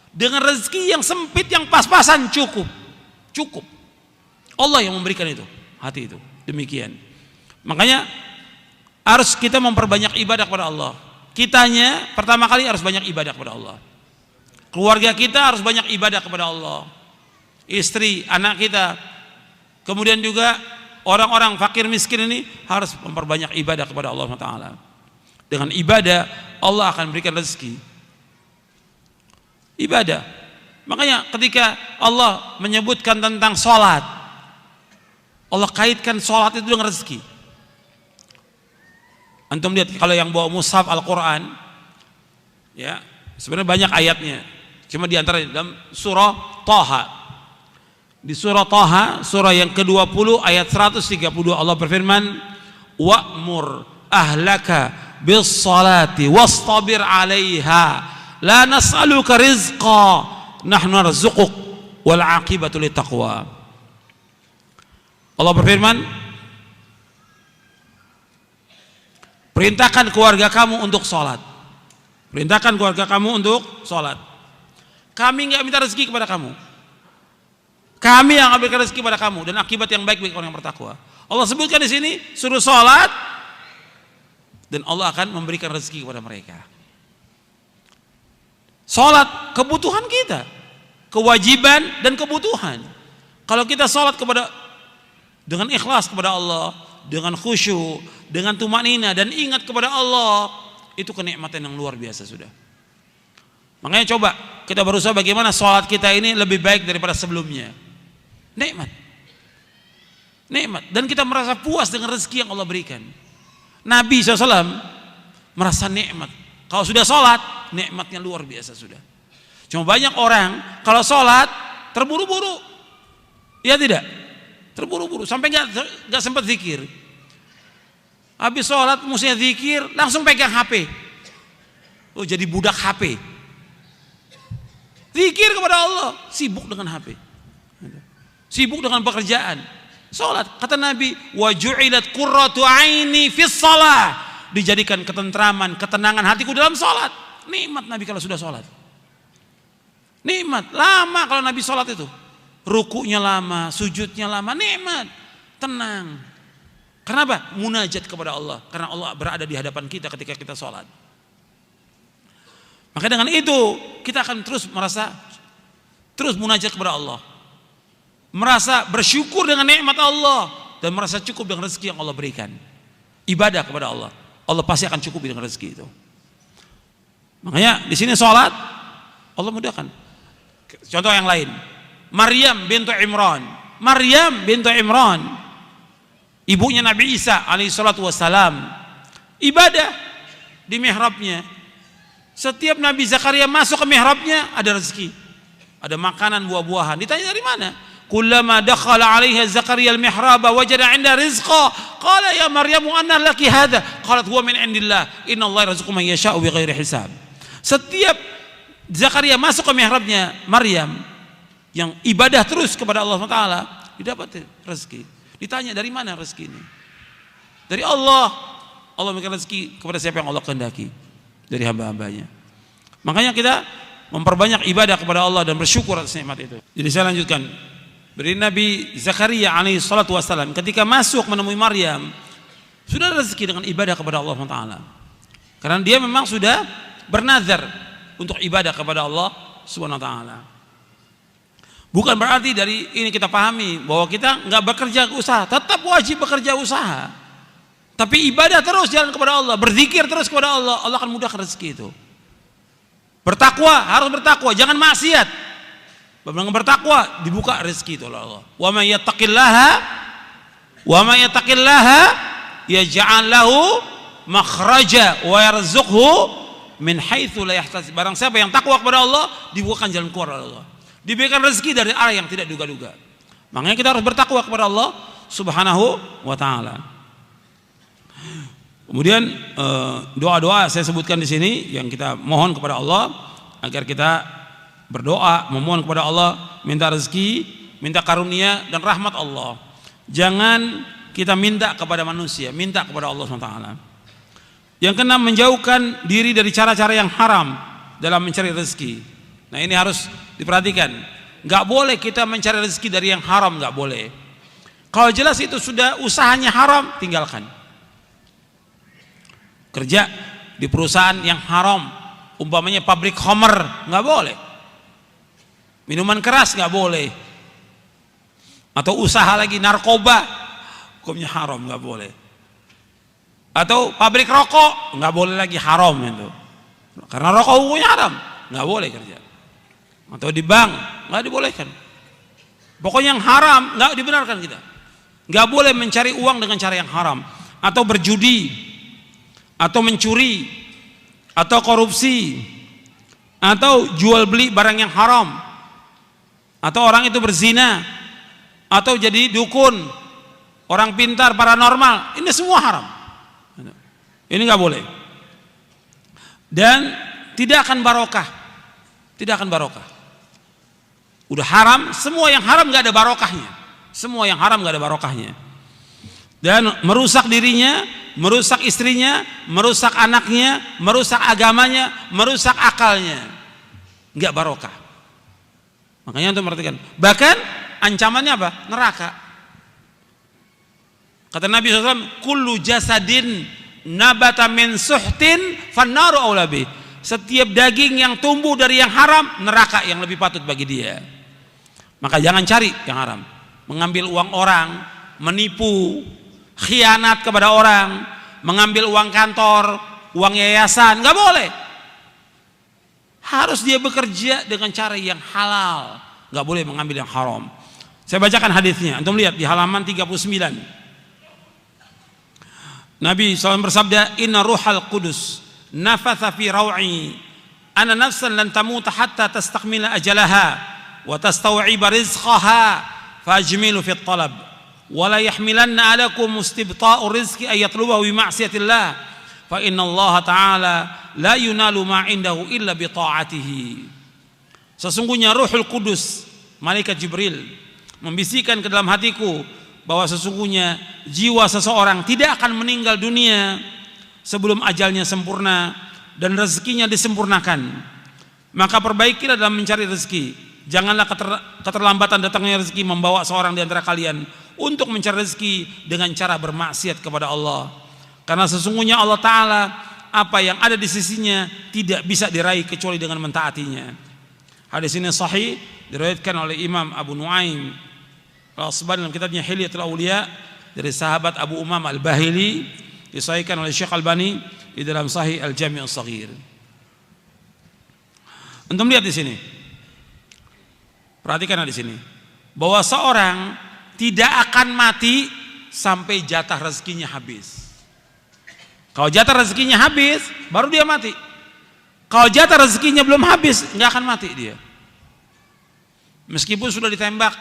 dengan rezeki yang sempit, yang pas-pasan, cukup. Allah yang memberikan itu, hati itu. Demikian. Makanya harus kita memperbanyak ibadah kepada Allah. Kitanya pertama kali harus banyak ibadah kepada Allah. Keluarga kita harus banyak ibadah kepada Allah. Istri, anak kita. Kemudian juga orang-orang fakir miskin ini harus memperbanyak ibadah kepada Allah SWT. Dengan ibadah Allah akan berikan rezeki. Ibadah. Makanya ketika Allah menyebutkan tentang sholat, Allah kaitkan sholat itu dengan rezeki. Antum lihat kalau yang bawa mushaf Al-Quran, ya sebenarnya banyak ayatnya, cuma diantara dalam surah Thaha. Di surah Thaha, surah yang ke-20 ayat 132, Allah berfirman, wa'mur ahlaka bis salati wastabir 'alaiha la nas'aluka rizqa nahnu narzuquk wal 'aqibatu littaqwa. Allah berfirman, perintahkan keluarga kamu untuk sholat. Perintahkan keluarga kamu untuk sholat. Kami nggak minta rezeki kepada kamu. Kami yang ambilkan rezeki kepada kamu dan akibat yang baik bagi orang yang bertakwa. Allah sebutkan di sini suruh sholat dan Allah akan memberikan rezeki kepada mereka. Sholat kebutuhan kita, kewajiban dan kebutuhan. Kalau kita sholat dengan ikhlas kepada Allah, dengan khusyuk, dengan tumanina dan ingat kepada Allah, itu kenikmatan yang luar biasa sudah. Makanya coba kita berusaha bagaimana sholat kita ini lebih baik daripada sebelumnya. Nikmat. Dan kita merasa puas dengan rezeki yang Allah berikan. Nabi SAW merasa nikmat. Kalau sudah sholat, nikmatnya luar biasa sudah. Cuma banyak orang kalau sholat terburu-buru. Ya tidak? Terburu-buru sampai nggak sempat zikir. Habis sholat mestinya zikir, langsung pegang HP. Oh, jadi budak HP. Zikir kepada Allah, sibuk dengan HP. Sibuk dengan pekerjaan. Salat, kata Nabi, wa ju'ilat qurratu aini fis shalah. Dijadikan ketentraman, ketenangan hatiku dalam salat. Nikmat Nabi kalau sudah salat. Nikmat, lama kalau Nabi salat itu. Rukunya lama, sujudnya lama, nikmat. Tenang. Kenapa? Munajat kepada Allah. Karena Allah berada di hadapan kita ketika kita salat. Maka dengan itu kita akan terus munajat kepada Allah. Merasa bersyukur dengan nikmat Allah dan merasa cukup dengan rezeki yang Allah berikan. Ibadah kepada Allah, Allah pasti akan cukup dengan rezeki itu. Makanya di sini sholat Allah mudahkan. Contoh yang lain, Maryam bintu Imran, ibunya Nabi Isa alaihi salatu wassalam, ibadah di mihrabnya. Setiap Nabi Zakaria masuk ke mihrabnya ada rezeki, ada makanan, buah-buahan. Ditanya dari mana? Kullama dakhala 'alaiha Zakaria al-mihraba wajada 'inda rizqa qala ya Maryamu anna laki hadha qalat huwa min 'indillah innallaha yarzuqu man yasha'u bighairi hisab. Setiap Zakaria masuk ke mihrabnya Maryam yang ibadah terus kepada Allah SWT, didapat rezeki. Ditanya dari mana rezeki ini? Dari Allah. Allah memberikan rezeki kepada siapa yang Allah kehendaki dari hamba-hambanya. Makanya kita memperbanyak ibadah kepada Allah dan bersyukur atas nikmat itu. Jadi saya lanjutkan. Dari Nabi Zakaria alaihi salatu wassalam ketika masuk menemui Maryam sudah rezeki dengan ibadah kepada Allah SWT. Karena dia memang sudah bernazar untuk ibadah kepada Allah Subhanahu wa taala. Bukan berarti dari ini kita pahami bahwa kita nggak bekerja usaha, tetap wajib bekerja usaha. Tapi ibadah terus jalan kepada Allah, berzikir terus kepada Allah, Allah akan mudahkan rezeki itu. Bertakwa, harus bertakwa, jangan maksiat. Dengan bertakwa dibuka rezeki itu oleh Allah. Wa may yattaqillaha yaj'al lahu makhraja wa yarzuqhu min haitsu la yahtasib. Barang siapa yang takwa kepada Allah, dibukakan jalan keluar oleh Allah. Diberikan rezeki dari arah yang tidak duga-duga. Makanya kita harus bertakwa kepada Allah Subhanahu wa taala. Kemudian doa-doa saya sebutkan di sini yang kita mohon kepada Allah agar kita berdoa, memohon kepada Allah, minta rezeki, minta karunia dan rahmat Allah. Jangan kita minta kepada manusia, minta kepada Allah SWT. Yang keenam, menjauhkan diri dari cara-cara yang haram dalam mencari rezeki. Nah ini harus diperhatikan. Gak boleh kita mencari rezeki dari yang haram, gak boleh. Kalau jelas itu sudah usahanya haram, tinggalkan. Kerja di perusahaan yang haram, umpamanya pabrik khamr, gak boleh. Minuman keras nggak boleh, atau usaha lagi narkoba, hukumnya haram, nggak boleh. Atau pabrik rokok nggak boleh lagi, haram itu, karena rokok hukumnya haram, nggak boleh kerja. Atau di bank nggak dibolehkan. Pokoknya yang haram nggak dibenarkan kita. Nggak boleh mencari uang dengan cara yang haram, atau berjudi, atau mencuri, atau korupsi, atau jual beli barang yang haram. Atau orang itu berzina, atau jadi dukun, orang pintar, paranormal, ini semua haram. Ini nggak boleh. Dan tidak akan barokah, tidak akan barokah. Udah haram, semua yang haram nggak ada barokahnya. Semua yang haram nggak ada barokahnya. Dan merusak dirinya, merusak istrinya, merusak anaknya, merusak agamanya, merusak akalnya, nggak barokah. Makanya untuk perhatikan. Bahkan ancamannya apa? Neraka. Kata Nabi SAW, kullu jasadin nabata min suhtin fannaru aula bih. Setiap daging yang tumbuh dari yang haram, neraka yang lebih patut bagi dia. Maka jangan cari yang haram. Mengambil uang orang, menipu, khianat kepada orang, mengambil uang kantor, uang yayasan, nggak boleh. Harus dia bekerja dengan cara yang halal, nggak boleh mengambil yang haram. Saya bacakan hadisnya, antum lihat di halaman 39. Nabi SAW bersabda, Inna ruhal qudus nafatha fi raw'i ana nafsan lan tamuta hatta tastakmila ajalaha wa tastaw'iba rizqaha fajmilu fi talab wa la yahmilanna alakum istibta'u rizqi ay yatlubahu bi ma'siyatillah fa inna Allah ta'ala la yunalu ma indahu illa bi ta'atihi. Sesungguhnya Ruhul Kudus, malaikat Jibril, membisikkan ke dalam hatiku bahwa sesungguhnya jiwa seseorang tidak akan meninggal dunia sebelum ajalnya sempurna dan rezekinya disempurnakan. Maka perbaikilah dalam mencari rezeki. Janganlah keterlambatan datangnya rezeki membawa seorang di antara kalian untuk mencari rezeki dengan cara bermaksiat kepada Allah. Karena sesungguhnya Allah Ta'ala, apa yang ada di sisinya tidak bisa diraih kecuali dengan mentaatinya. Hadis ini sahih, diriwayatkan oleh Imam Abu Nuaim Al-Asbahani dalam kitabnya Hilyatul Auliya dari sahabat Abu Umam Al-Bahili, disahihkan oleh Syekh Albani di dalam Sahih Al-Jami' As-Shaghir. Antum lihat di sini. Perhatikan di sini bahwa seorang tidak akan mati sampai jatah rezekinya habis. Kalau jatah rezekinya habis, baru dia mati. Kalau jatah rezekinya belum habis, nggak akan mati dia. Meskipun sudah ditembak,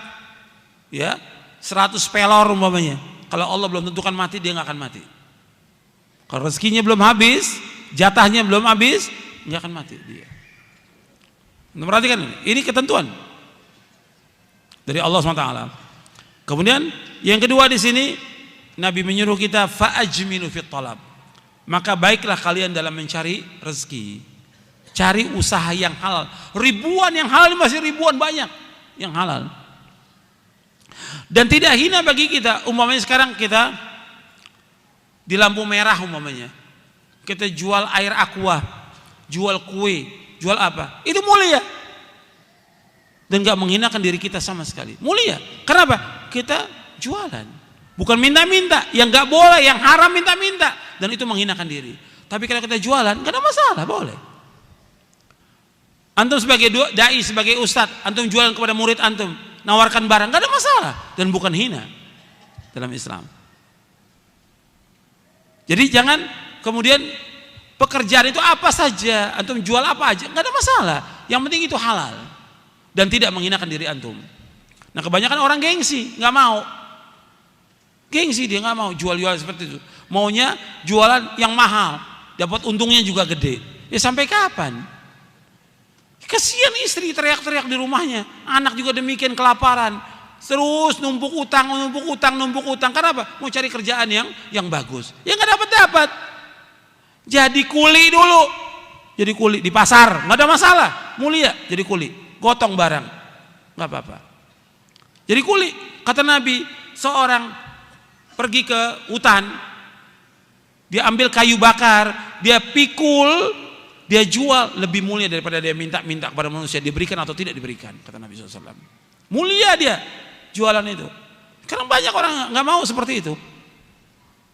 ya 100 pelor umpamanya, kalau Allah belum tentukan mati, dia nggak akan mati. Kalau rezekinya belum habis, jatahnya belum habis, nggak akan mati dia. Perhatikan ini ketentuan dari Allah SWT. Kemudian yang kedua di sini Nabi menyuruh kita fa'ajminu fit talab. Maka baiklah kalian dalam mencari rezeki. Cari usaha yang halal. Ribuan yang halal, masih ribuan banyak yang halal. Dan tidak hina bagi kita, umpamanya sekarang kita di lampu merah umpamanya, kita jual air aqua, jual kue, jual apa? Itu mulia. Dan gak menghinakan diri kita sama sekali. Mulia. Kenapa? Kita jualan. Bukan minta-minta. Yang gak boleh, yang haram minta-minta. Dan itu menghinakan diri. Tapi kalau kita jualan, gak ada masalah, boleh. Antum sebagai dai, sebagai ustadz, antum jualan kepada murid antum, nawarkan barang, gak ada masalah. Dan bukan hina dalam Islam. Jadi jangan kemudian pekerjaan itu apa saja, antum jual apa aja, gak ada masalah. Yang penting itu halal dan tidak menghinakan diri antum. Nah kebanyakan orang gengsi, nggak mau. Gengsi, dia nggak mau jual-jual seperti itu. Maunya jualan yang mahal, dapat untungnya juga gede. Ya sampai kapan? Kasihan istri teriak-teriak di rumahnya, anak juga demikian kelaparan. Terus numpuk utang. Kenapa? Mau cari kerjaan yang bagus. Ya nggak dapat. Jadi kuli dulu. Jadi kuli di pasar, nggak ada masalah. Mulia jadi kuli, gotong barang, nggak apa-apa. Jadi kuli, kata Nabi, seorang pergi ke hutan, dia ambil kayu bakar, dia pikul, dia jual, lebih mulia daripada dia minta kepada manusia, diberikan atau tidak diberikan, kata Nabi SAW. Mulia dia jualan itu. Karena banyak orang nggak mau seperti itu.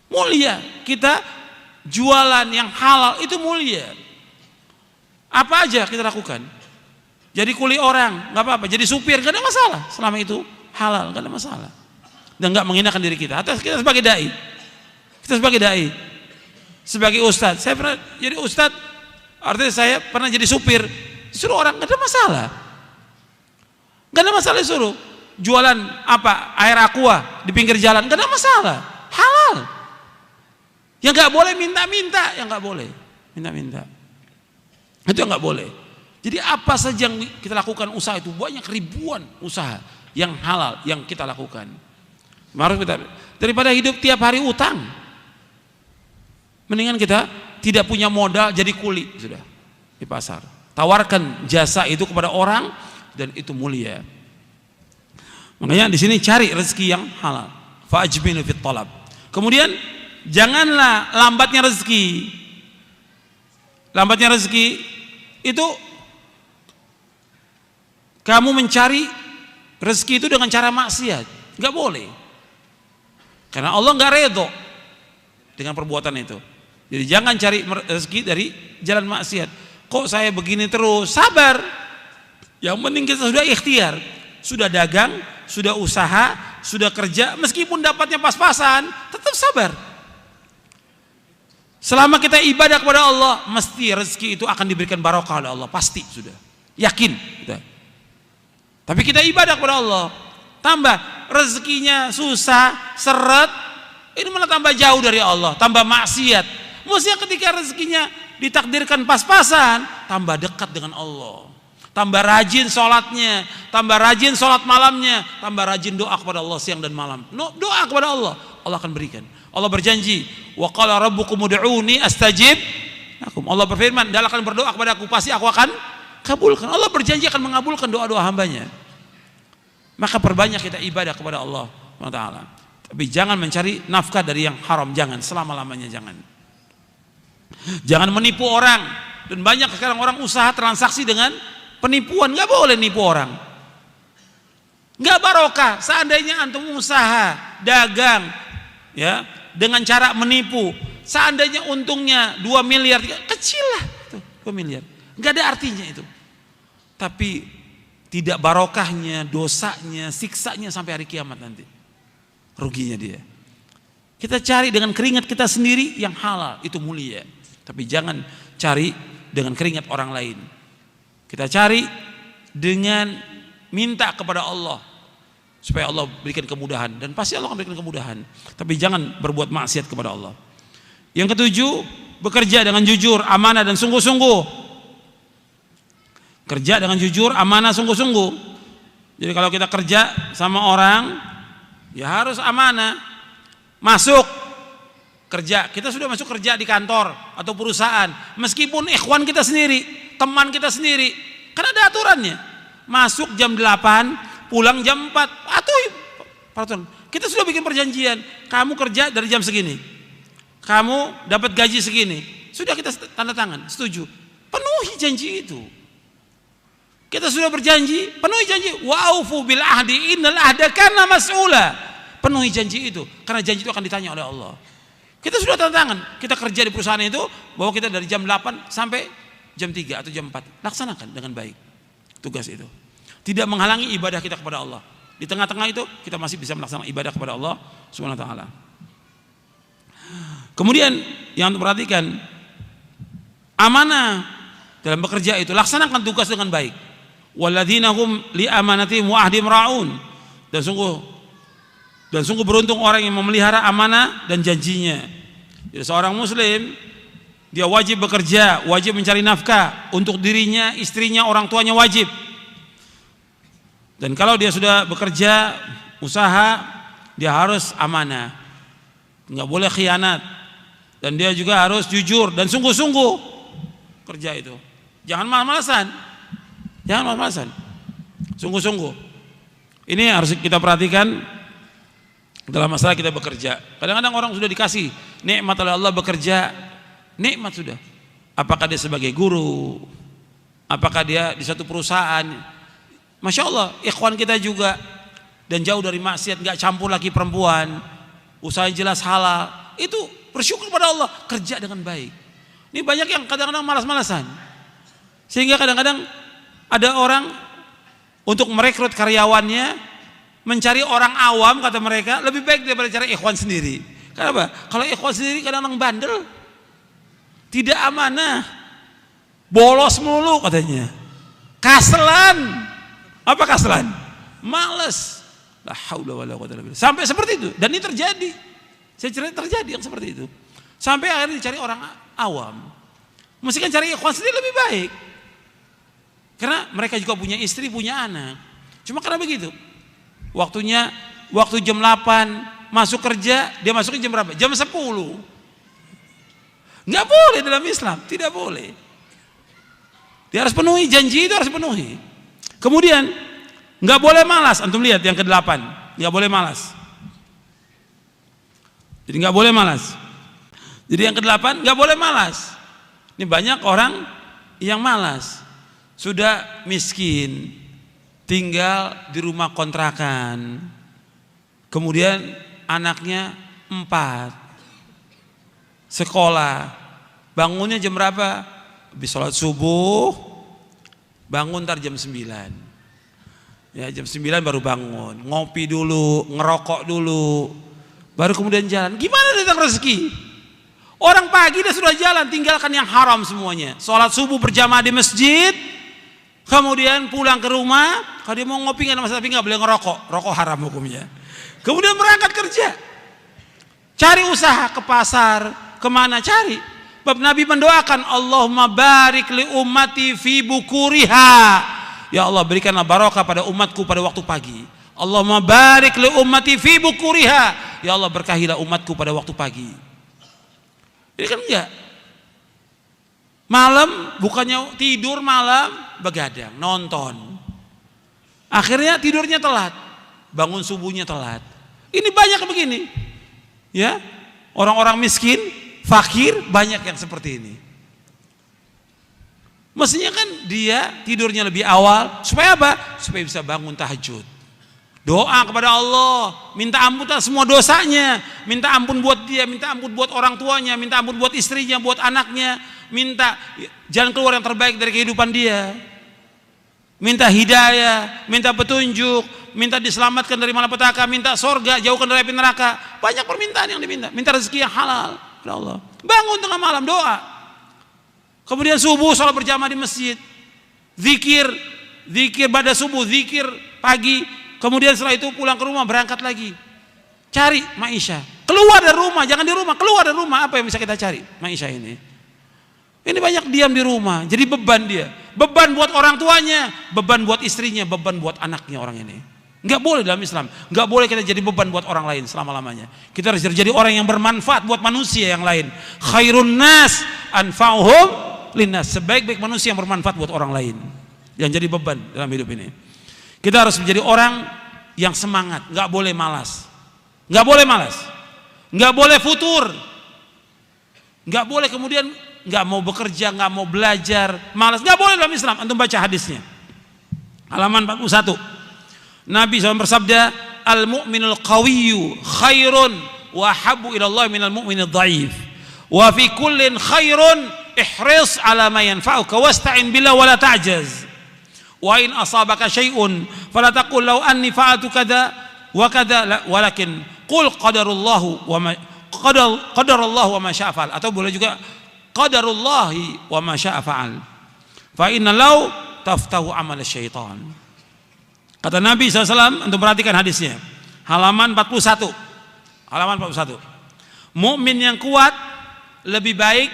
Mulia, kita jualan yang halal itu mulia. Apa aja kita lakukan. Jadi kuli orang, nggak apa-apa. Jadi supir, nggak ada masalah. Selama itu halal, nggak ada masalah. Dan nggak menghinakan diri kita. Atau kita sebagai dai, sebagai ustadz. Saya pernah jadi ustadz, artinya saya pernah jadi supir. Disuruh orang, nggak ada masalah. Nggak ada masalah disuruh. jualan apa air aqua di pinggir jalan, nggak ada masalah, halal. Yang nggak boleh minta-minta, yang nggak boleh minta-minta, itu yang nggak boleh. Jadi apa saja yang kita lakukan usaha itu, banyak ribuan usaha yang halal yang kita lakukan. Harus kita, daripada hidup tiap hari utang, mendingan kita tidak punya modal jadi kuli sudah di pasar. Tawarkan jasa itu kepada orang dan itu mulia. Makanya di sini cari rezeki yang halal. Fa'ajmilu fit talab. Kemudian janganlah lambatnya rezeki. Lambatnya rezeki itu kamu mencari rezeki itu dengan cara maksiat, nggak boleh. Karena Allah nggak redho dengan perbuatan itu. Jadi jangan cari rezeki dari jalan maksiat. Kok saya begini terus? Sabar. Yang penting kita sudah ikhtiar, sudah dagang, sudah usaha, sudah kerja, meskipun dapatnya pas-pasan, tetap sabar. Selama kita ibadah kepada Allah, mesti rezeki itu akan diberikan barokah oleh Allah, pasti sudah. Yakin kita. Tapi kita ibadah kepada Allah, tambah rezekinya susah, seret, ini malah tambah jauh dari Allah, tambah maksiat. Mestinya ketika rezekinya ditakdirkan pas-pasan, tambah dekat dengan Allah, tambah rajin sholatnya, tambah rajin sholat malamnya, tambah rajin doa kepada Allah siang dan malam. Doa kepada Allah, Allah akan berikan. Allah berjanji, wa qala rabbukum ud'uni astajib lakum. Allah berfirman, "Hendaklah kalian berdoa kepadaku, pasti aku akan kabulkan." Allah berjanji akan mengabulkan doa-doa hambanya. Maka perbanyak kita ibadah kepada Allah SWT. Tapi jangan mencari nafkah dari yang haram, jangan, selama-lamanya jangan. Jangan menipu orang. Dan banyak sekarang orang usaha transaksi dengan penipuan, nggak boleh nipu orang. Nggak barokah. Seandainya antum usaha, dagang, ya, dengan cara menipu, seandainya untungnya 2 miliar, kecil lah, 2 miliar, nggak ada artinya itu. Tapi tidak barokahnya, dosanya, siksanya sampai hari kiamat nanti. Ruginya dia. Kita cari dengan keringat kita sendiri yang halal, itu mulia. Tapi jangan cari dengan keringat orang lain. Kita cari dengan minta kepada Allah supaya Allah berikan kemudahan, dan pasti Allah akan berikan kemudahan. Tapi jangan berbuat maksiat kepada Allah. Yang ketujuh, bekerja dengan jujur, amanah dan sungguh-sungguh. Kerja dengan jujur, amanah, sungguh-sungguh. Jadi kalau kita kerja sama orang, ya harus amanah. Masuk kerja, kita sudah masuk kerja di kantor atau perusahaan, meskipun ikhwan kita sendiri, teman kita sendiri, kan ada aturannya. Masuk jam 8, pulang jam 4. Peraturan. Kita sudah bikin perjanjian, kamu kerja dari jam segini, kamu dapat gaji segini. Sudah kita tanda tangan, setuju. Penuhi janji itu. Kita sudah berjanji, penuhi janji. Wa'ufu bil ahdi innal ahda kana mas'ula. Penuhi janji itu, karena janji itu akan ditanya oleh Allah. Kita sudah tanda tangan, kita kerja di perusahaan itu, bahwa kita dari jam 8 sampai jam 3 atau jam 4. Laksanakan dengan baik tugas itu. Tidak menghalangi ibadah kita kepada Allah. Di tengah-tengah itu kita masih bisa melaksanakan ibadah kepada Allah Subhanahu wa taala. Kemudian yang perhatikan, amanah dalam bekerja itu, laksanakan tugas dengan baik. Walladzina hum li amanatihim wa ahdihim ra'un. Dan sungguh beruntung orang yang memelihara amanah dan janjinya. Jadi seorang muslim, dia wajib bekerja, wajib mencari nafkah untuk dirinya, istrinya, orang tuanya, wajib. Dan kalau dia sudah bekerja, usaha, dia harus amanah, nggak boleh khianat, dan dia juga harus jujur dan sungguh-sungguh kerja itu. Jangan malas-malasan, sungguh-sungguh. Ini harus kita perhatikan dalam masalah kita bekerja. Kadang-kadang orang sudah dikasih nikmat oleh Allah bekerja, nikmat sudah. Apakah dia sebagai guru, apakah dia di satu perusahaan, Masya Allah, ikhwan kita juga, dan jauh dari maksiat, nggak campur lagi perempuan, usaha jelas halal, itu bersyukur pada Allah, kerja dengan baik. Ini banyak yang kadang-kadang malas-malasan, sehingga kadang-kadang ada orang untuk merekrut karyawannya mencari orang awam, kata mereka, lebih baik daripada cari ikhwan sendiri. Kenapa? Kalau ikhwan sendiri kadang-kadang bandel, tidak amanah, bolos melulu katanya, kaselan. Apa kaselan? Males. La haula wala quwwata illa billah. Sampai seperti itu, dan ini terjadi. Saya cerita terjadi yang seperti itu. Sampai akhirnya dicari orang awam. Mesti kan cari ikhwan sendiri lebih baik. Karena mereka juga punya istri, punya anak. Cuma karena begitu. Waktu jam 8 masuk kerja, dia masuknya jam berapa? Jam 10. Nggak boleh dalam Islam, tidak boleh. Dia harus penuhi janji, itu harus penuhi. Kemudian nggak boleh malas. Antum lihat yang ke-8, nggak boleh malas. Jadi nggak boleh malas. Jadi yang ke-8 nggak boleh malas. Ini banyak orang yang malas. Sudah miskin, tinggal di rumah kontrakan. Kemudian anaknya 4, sekolah. Bangunnya jam berapa? Habis sholat subuh, bangun ntar jam 9. Ya jam 9 baru bangun, ngopi dulu, ngerokok dulu, baru kemudian jalan. Gimana datang rezeki? Orang pagi dia sudah jalan, tinggalkan yang haram semuanya. Sholat subuh berjamaah di masjid, kemudian pulang ke rumah. Kalau dia mau ngopi nggak ada masalah, tapi nggak boleh ngerokok, rokok haram hukumnya. Kemudian berangkat kerja, cari usaha ke pasar, kemana cari. Bab Nabi mendoakan, Allahumma barik li ummati fi bukuriha. Ya Allah, berikanlah barokah pada umatku pada waktu pagi. Allahumma barik li ummati fi bukuriha. Ya Allah, berkahilah umatku pada waktu pagi. Jadi kan enggak. Malam bukannya tidur, malam begadang, nonton. Akhirnya tidurnya telat, bangun subuhnya telat. Ini banyak begini. Ya. Orang-orang miskin, fakir banyak yang seperti ini. Mestinya kan dia tidurnya lebih awal supaya apa? Supaya bisa bangun tahajud. Doa kepada Allah, minta ampun atas semua dosanya, minta ampun buat dia, minta ampun buat orang tuanya, minta ampun buat istrinya, buat anaknya, minta jalan keluar yang terbaik dari kehidupan dia. Minta hidayah, minta petunjuk, minta diselamatkan dari malapetaka, minta sorga, jauhkan dari api neraka. Banyak permintaan yang diminta, minta rezeki yang halal kepada Allah. Bangun tengah malam doa. Kemudian subuh sholat berjamaah di masjid, zikir pada subuh, zikir pagi. Kemudian setelah itu pulang ke rumah, berangkat lagi, cari maisha. Keluar dari rumah, jangan di rumah, keluar dari rumah. Apa yang bisa kita cari maisha ini? Ini banyak diam di rumah, jadi beban dia. Beban buat orang tuanya, beban buat istrinya, beban buat anaknya orang ini. Nggak boleh dalam Islam, nggak boleh kita jadi beban buat orang lain selama-lamanya. Kita harus jadi orang yang bermanfaat buat manusia yang lain. Khairun nas anfa'uhum linnas. Sebaik-baik manusia yang bermanfaat buat orang lain. Yang jadi beban dalam hidup ini. Kita harus menjadi orang yang semangat, nggak boleh malas. Nggak boleh malas. Nggak boleh futur. Nggak boleh kemudian nggak mau bekerja, nggak mau belajar, malas. Nggak boleh dalam Islam. Antum baca hadisnya. Halaman 41. Nabi SAW bersabda, al-mu'minul qawiyyu khairun wa habbu ila Allah minal mu'minid dhaif. Wa fi kullin khairun ihris ala ma yanfa'uka wasta'in billah wa la ta'jaz. Wa in asabaka syai'un fala taqul law anni fa'altu kadza wa kadza walakin qul qadarullahu wa ma qadarullahu wa ma syaa fa'al. Atau boleh juga qadarullahi wa ma syaa fa'al. Fa inna law taftahu amal syaitan. Kata Nabi SAW, untuk perhatikan hadisnya, halaman 41. Halaman 41. Mukmin yang kuat lebih baik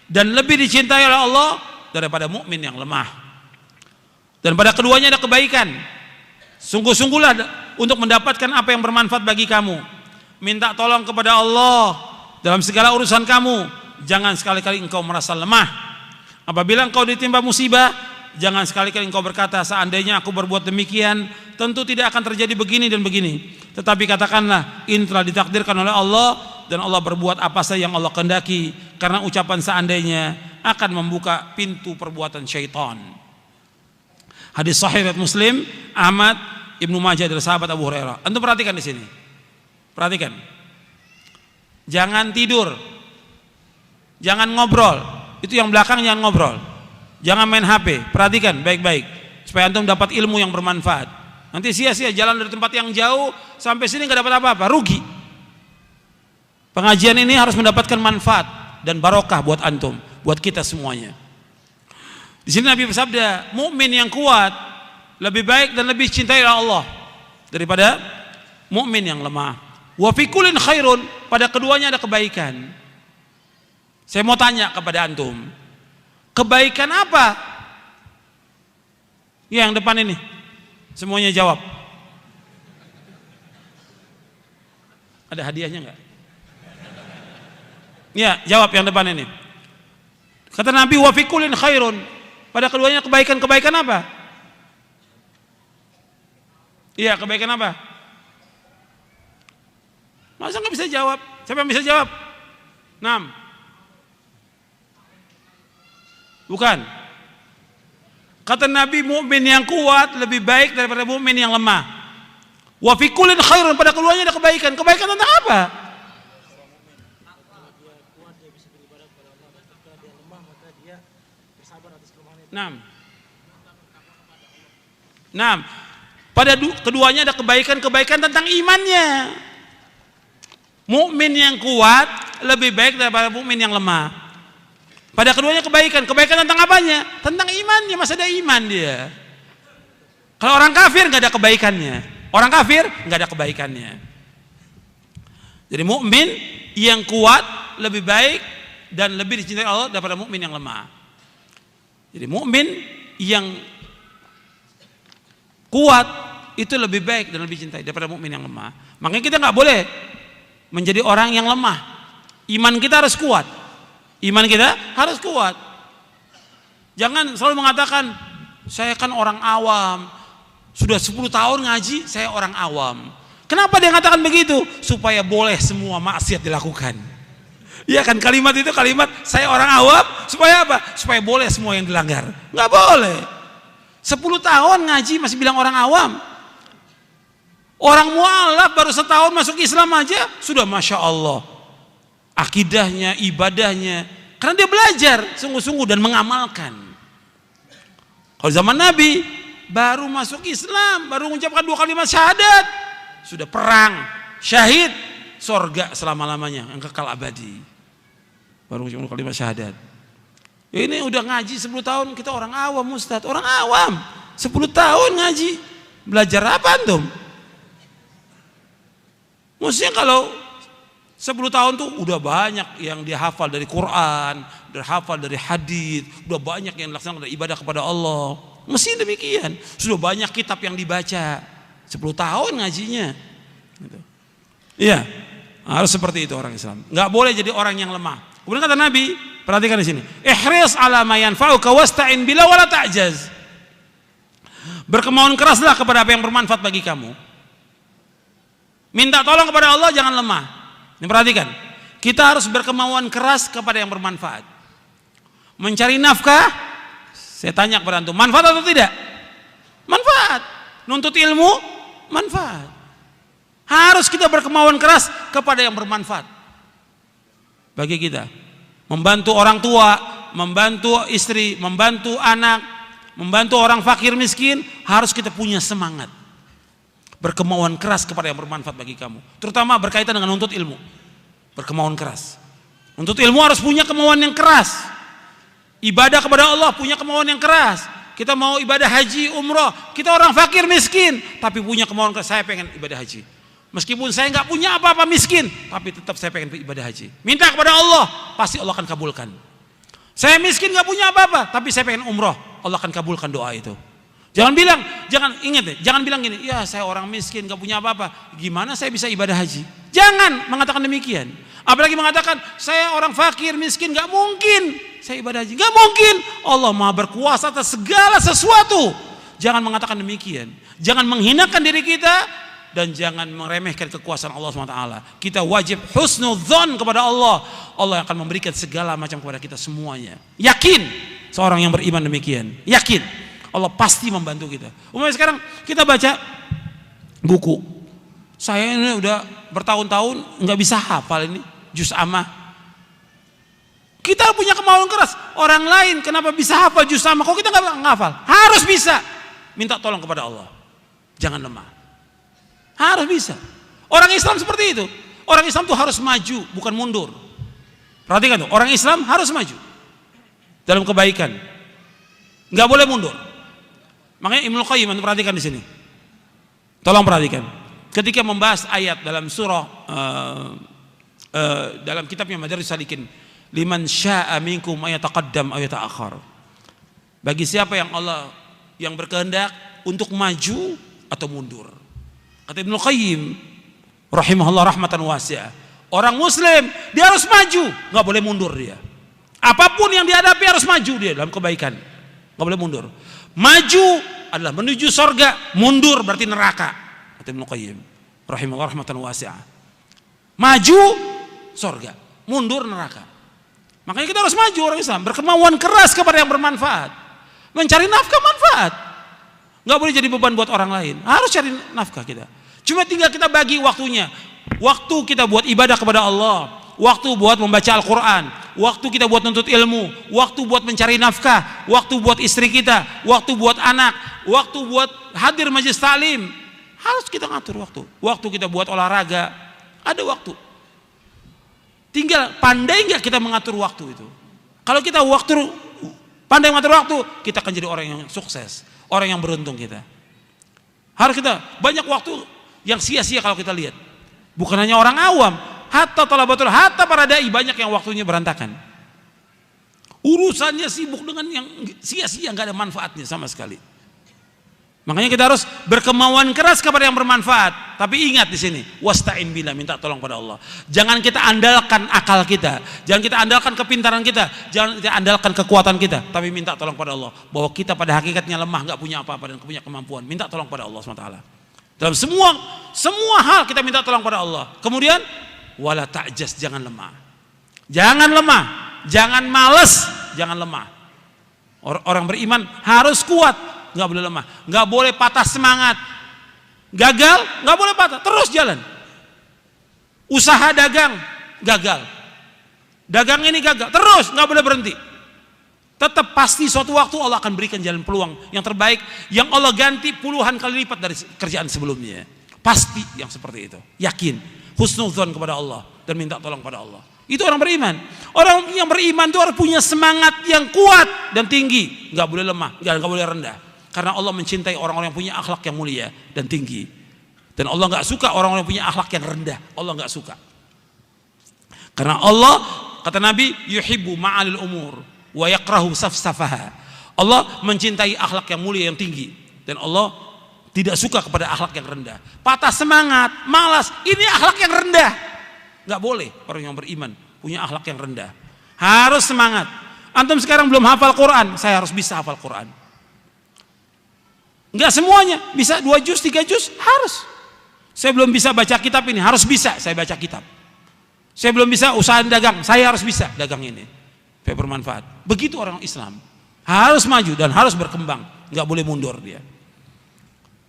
dan lebih dicintai oleh Allah daripada mukmin yang lemah. Dan pada keduanya ada kebaikan. Sungguh-sungguhlah untuk mendapatkan apa yang bermanfaat bagi kamu. Minta tolong kepada Allah dalam segala urusan kamu. Jangan sekali-kali engkau merasa lemah. Apabila engkau ditimpa musibah, jangan sekali-kali engkau berkata, seandainya aku berbuat demikian, tentu tidak akan terjadi begini dan begini. Tetapi katakanlah, ini telah ditakdirkan oleh Allah, dan Allah berbuat apa saja yang Allah kehendaki. Karena ucapan seandainya akan membuka pintu perbuatan syaitan. Hadis sahih riwayat Muslim, Ahmad, Ibnu Majah dari sahabat Abu Hurairah. Antum perhatikan di sini. Perhatikan. Jangan tidur. Jangan ngobrol. Itu yang belakang jangan ngobrol. Jangan main HP. Perhatikan baik-baik supaya antum dapat ilmu yang bermanfaat. Nanti sia-sia jalan dari tempat yang jauh sampai sini nggak dapat apa-apa, rugi. Pengajian ini harus mendapatkan manfaat dan barokah buat antum, buat kita semuanya. Di sini Nabi bersabda, mukmin yang kuat lebih baik dan lebih cintai Allah daripada mukmin yang lemah. Wa fi kullin khairun, pada keduanya ada kebaikan. Saya mau tanya kepada antum, kebaikan apa? Ya, yang depan ini. Semuanya jawab. Ada hadiahnya enggak? Ya, jawab yang depan ini. Kata Nabi, wa fi kullin khairun, pada keduanya kebaikan. Kebaikan apa? Iya, kebaikan apa? Masa nggak bisa jawab? Siapa yang bisa jawab? 6. Bukan. Kata Nabi, mukmin yang kuat lebih baik daripada mukmin yang lemah. Wa fi kullin khairun, pada keduanya ada kebaikan. Kebaikan tentang apa? Nah, pada keduanya ada kebaikan tentang imannya. Mukmin yang kuat lebih baik daripada mukmin yang lemah. Pada keduanya kebaikan tentang apanya? Tentang imannya, masih ada iman dia. Kalau orang kafir nggak ada kebaikannya. Orang kafir nggak ada kebaikannya. Jadi mukmin yang kuat lebih baik dan lebih dicintai Allah daripada mukmin yang lemah. Jadi mukmin yang kuat itu lebih baik dan lebih cintai daripada mukmin yang lemah. Makanya kita nggak boleh menjadi orang yang lemah. Iman kita harus kuat. Iman kita harus kuat. Jangan selalu mengatakan, saya kan orang awam, sudah 10 tahun ngaji, saya orang awam. Kenapa dia mengatakan begitu? Supaya boleh semua maksiat dilakukan. Iya kan, kalimat itu kalimat saya orang awam, supaya apa? Supaya boleh semua yang dilanggar. Nggak boleh. 10 tahun ngaji masih bilang orang awam. Orang mu'alaf baru setahun masuk Islam aja sudah Masya Allah akidahnya, ibadahnya, karena dia belajar sungguh-sungguh dan mengamalkan. Kalau zaman Nabi baru masuk Islam, baru mengucapkan 2 kalimat syahadat, sudah perang, syahid, sorga selama-lamanya yang kekal abadi. Baru mengucapkan 2 kalimat syahadat. Ya ini udah ngaji 10 tahun, kita orang awam Ustadz, orang awam 10 tahun ngaji, belajar apa antum? Maksudnya kalau 10 tahun tuh udah banyak yang dia hafal dari Quran, udah hafal dari hadis, udah banyak yang dilaksanakan dari ibadah kepada Allah. Mesti demikian. Sudah banyak kitab yang dibaca. 10 tahun ngajinya. Gitu. Iya, harus seperti itu orang Islam. Nggak boleh jadi orang yang lemah. Kemudian kata Nabi, perhatikan di sini. Ihris ala ma yanfa'uka wasta'in bila wala ta'jaz. Berkemauan keraslah kepada apa yang bermanfaat bagi kamu. Minta tolong kepada Allah, jangan lemah. Ini perhatikan, kita harus berkemauan keras kepada yang bermanfaat. Mencari nafkah, saya tanya kepada antum, manfaat atau tidak? Manfaat. Nuntut ilmu, manfaat. Harus kita berkemauan keras kepada yang bermanfaat bagi kita. Membantu orang tua, membantu istri, membantu anak, membantu orang fakir miskin, harus kita punya semangat. Berkemauan keras kepada yang bermanfaat bagi kamu, terutama berkaitan dengan nuntut ilmu. Berkemauan keras. Nuntut ilmu harus punya kemauan yang keras. Ibadah kepada Allah punya kemauan yang keras. Kita mau ibadah haji, umroh, kita orang fakir miskin, tapi punya kemauan keras. Saya pengen ibadah haji. Meskipun saya nggak punya apa-apa, miskin, tapi tetap saya pengen ibadah haji. Minta kepada Allah, pasti Allah akan kabulkan. Saya miskin nggak punya apa-apa, tapi saya pengen umroh, Allah akan kabulkan doa itu. Jangan bilang, ingat deh, jangan bilang gini, ya saya orang miskin, gak punya apa-apa, gimana saya bisa ibadah haji? Jangan mengatakan demikian. Apalagi mengatakan, saya orang fakir, miskin, gak mungkin saya ibadah haji. Gak mungkin, Allah Maha berkuasa atas segala sesuatu. Jangan mengatakan demikian. Jangan menghinakan diri kita, dan jangan meremehkan kekuasaan Allah SWT. Kita wajib husnudzon kepada Allah. Allah akan memberikan segala macam kepada kita semuanya. Yakin, seorang yang beriman demikian. Yakin. Allah pasti membantu kita. Umumnya sekarang kita baca buku. Saya ini udah bertahun-tahun nggak bisa hafal ini juz amma. Kita punya kemauan keras. Orang lain kenapa bisa hafal juz amma? Kok kita nggak hafal? Harus bisa. Minta tolong kepada Allah. Jangan lemah. Harus bisa. Orang Islam seperti itu. Orang Islam tuh harus maju, bukan mundur. Perhatikan tuh. Orang Islam harus maju dalam kebaikan. Nggak boleh mundur. Makanya Ibnu Qayyim, perhatikan di sini. Tolong perhatikan. ketika membahas ayat dalam surah dalam kitabnya Madarijus Salikin, liman syaa'a minkum ayataqaddam aw yata'akhkhar. Bagi siapa yang Allah yang berkehendak untuk maju atau mundur. Kata Ibnu Qayyim rahimahullah rahmatan wasi'ah, orang muslim dia harus maju, nggak boleh mundur dia. Apapun yang dihadapi harus maju dia dalam kebaikan, nggak boleh mundur. Maju adalah menuju sorga, mundur berarti neraka. Kata Ibnu Qayyim rahimahullah rahmatan wasi'ah. Maju sorga, mundur neraka. Makanya kita harus maju orang Islam, berkemauan keras kepada yang bermanfaat, mencari nafkah manfaat. Nggak boleh jadi beban buat orang lain, harus cari nafkah kita. Cuma tinggal kita bagi waktunya. Waktu kita buat ibadah kepada Allah, waktu buat membaca Al-Quran, waktu kita buat nuntut ilmu, waktu buat mencari nafkah, waktu buat istri kita, waktu buat anak, waktu buat hadir majelis taklim. Harus kita ngatur waktu. Waktu kita buat olahraga, ada waktu. Tinggal pandai nggak kita mengatur waktu itu. Kalau kita pandai mengatur waktu, kita akan jadi orang yang sukses, orang yang beruntung kita. Harus kita banyak waktu yang sia-sia kalau kita lihat. Bukan hanya orang awam, hatta talabatul, hatta para dai banyak yang waktunya berantakan. Urusannya sibuk dengan yang sia-sia, nggak ada manfaatnya sama sekali. Makanya kita harus berkemauan keras kepada yang bermanfaat. Tapi ingat di sini, wasta'in billah, minta tolong pada Allah. Jangan kita andalkan akal kita, jangan kita andalkan kepintaran kita, jangan kita andalkan kekuatan kita, tapi minta tolong pada Allah bahwa kita pada hakikatnya lemah, nggak punya apa-apa dan punya kemampuan. Minta tolong pada Allah SWT. Dalam semua hal kita minta tolong pada Allah. Kemudian wala ta'jas, jangan lemah. Jangan lemah, jangan malas, jangan lemah. Orang beriman harus kuat, nggak boleh lemah, nggak boleh patah semangat. Gagal, nggak boleh patah, terus jalan. Usaha dagang gagal, dagang ini gagal, terus nggak boleh berhenti. Tetap pasti suatu waktu Allah akan berikan jalan peluang yang terbaik, yang Allah ganti puluhan kali lipat dari kerjaan sebelumnya. Pasti yang seperti itu, yakin, husnudzon kepada Allah dan minta tolong pada Allah. Itu orang beriman. Orang yang beriman itu harus punya semangat yang kuat dan tinggi, nggak boleh lemah, nggak boleh rendah. Karena Allah mencintai orang-orang yang punya akhlak yang mulia dan tinggi. Dan Allah nggak suka orang-orang yang punya akhlak yang rendah. Allah nggak suka. Karena Allah, kata Nabi, yuhibbu ma'alil umur wa yakrahu safsafaha. Allah mencintai akhlak yang mulia yang tinggi, dan Allah tidak suka kepada akhlak yang rendah. Patah semangat, malas, ini akhlak yang rendah. Nggak boleh orang yang beriman punya akhlak yang rendah. Harus semangat. Antum sekarang belum hafal Quran, saya harus bisa hafal Quran. Enggak semuanya, bisa 2 juz, 3 juz, harus. Saya belum bisa baca kitab ini, harus bisa saya baca kitab. Saya belum bisa usaha dagang, saya harus bisa dagang ini. Supaya bermanfaat. Begitu orang Islam. Harus maju dan harus berkembang, enggak boleh mundur dia.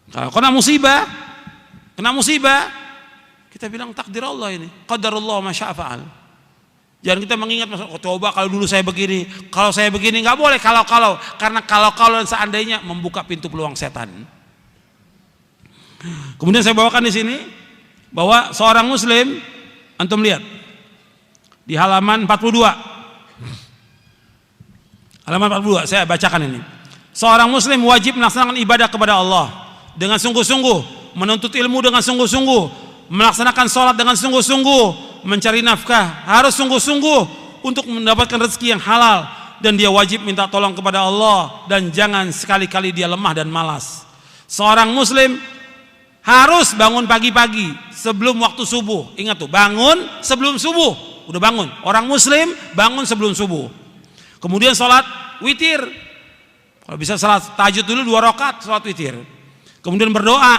Kalau kena musibah, kita bilang takdir Allah ini. Qadarullah ma syaa fa'al. Jangan kita mengingat, coba kalau dulu saya begini, kalau saya begini, nggak boleh kalau-kalau, karena kalau-kalau dan seandainya membuka pintu peluang setan. Kemudian saya bawakan di sini bahwa seorang muslim, antum lihat di halaman 42. Halaman 42 saya bacakan ini. Seorang muslim wajib melaksanakan ibadah kepada Allah dengan sungguh-sungguh, menuntut ilmu dengan sungguh-sungguh, melaksanakan sholat dengan sungguh-sungguh, mencari nafkah harus sungguh-sungguh untuk mendapatkan rezeki yang halal, dan dia wajib minta tolong kepada Allah dan jangan sekali-kali dia lemah dan malas. Seorang muslim harus bangun pagi-pagi sebelum waktu subuh. Ingat tuh, bangun sebelum subuh. Udah bangun, orang muslim bangun sebelum subuh. Kemudian sholat witir, kalau bisa sholat tahajud dulu 2 rakaat sholat witir. Kemudian berdoa,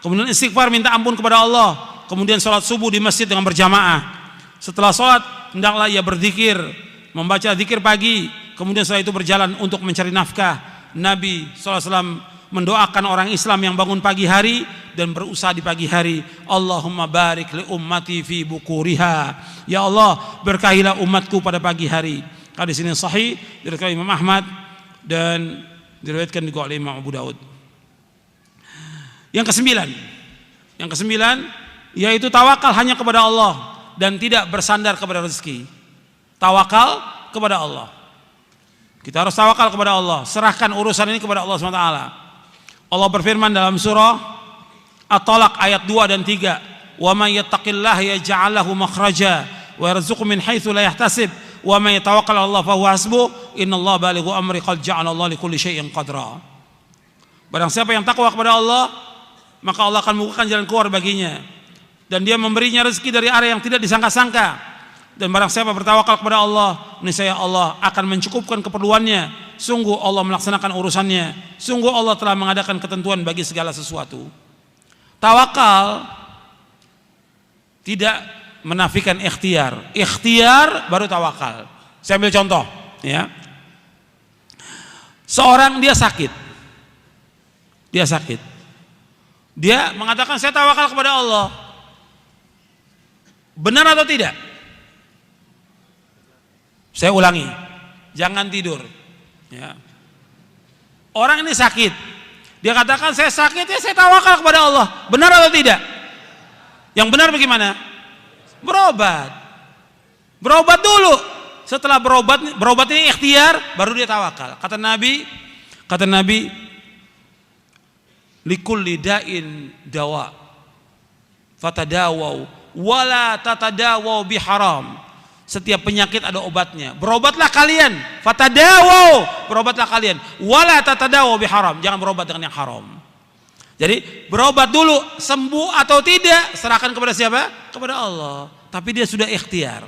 kemudian istighfar minta ampun kepada Allah. Kemudian sholat subuh di masjid dengan berjamaah. Setelah sholat hendaklah ia berzikir, membaca zikir pagi. Kemudian setelah itu berjalan untuk mencari nafkah. Nabi SAW mendoakan orang Islam yang bangun pagi hari dan berusaha di pagi hari. Allahumma barik li ummati fi bukuriha. Ya Allah, berkahilah umatku pada pagi hari. Hadis ini sahih dari Imam Ahmad dan diriwayatkan juga oleh Imam Abu Daud. Yang kesembilan yaitu tawakal hanya kepada Allah dan tidak bersandar kepada rezeki. Tawakal kepada Allah. Kita harus tawakal kepada Allah, serahkan urusan ini kepada Allah SWT. Allah berfirman dalam surah At-Talaq ayat 2 dan 3. Wa may yattaqillaha yaj'al lahu makhraja wa yarzuqhu min haitsu la yahtasib wa may yatawakkal 'ala Allah fa huwa hasbuh innallaha balighu amri qad ja'ala Allah likulli syai'in qadra. Barang siapa yang takwa kepada Allah, maka Allah akan membukakan jalan keluar baginya dan dia memberinya rezeki dari arah yang tidak disangka-sangka. Dan barang siapa bertawakal kepada Allah, niscaya Allah akan mencukupkan keperluannya. Sungguh Allah melaksanakan urusannya. Sungguh Allah telah mengadakan ketentuan bagi segala sesuatu. Tawakal tidak menafikan ikhtiar. Ikhtiar baru tawakal. Saya ambil contoh, ya. Seorang dia sakit. Dia mengatakan saya tawakal kepada Allah. Benar atau tidak? Saya ulangi, jangan tidur. Ya. Orang ini sakit, dia katakan saya sakit ya saya tawakal kepada Allah. Benar atau tidak? Yang benar bagaimana? Berobat dulu. Setelah berobat ini ikhtiar, baru dia tawakal. Kata Nabi, likulli da'in dawa, fatadawau, wala tatadawau biharam. Setiap penyakit ada obatnya. Berobatlah kalian. Fatadawu. Berobatlah kalian. Wala tatadawu biharam. Jangan berobat dengan yang haram. Jadi berobat dulu. Sembuh atau tidak, serahkan kepada siapa? Kepada Allah. Tapi dia sudah ikhtiar.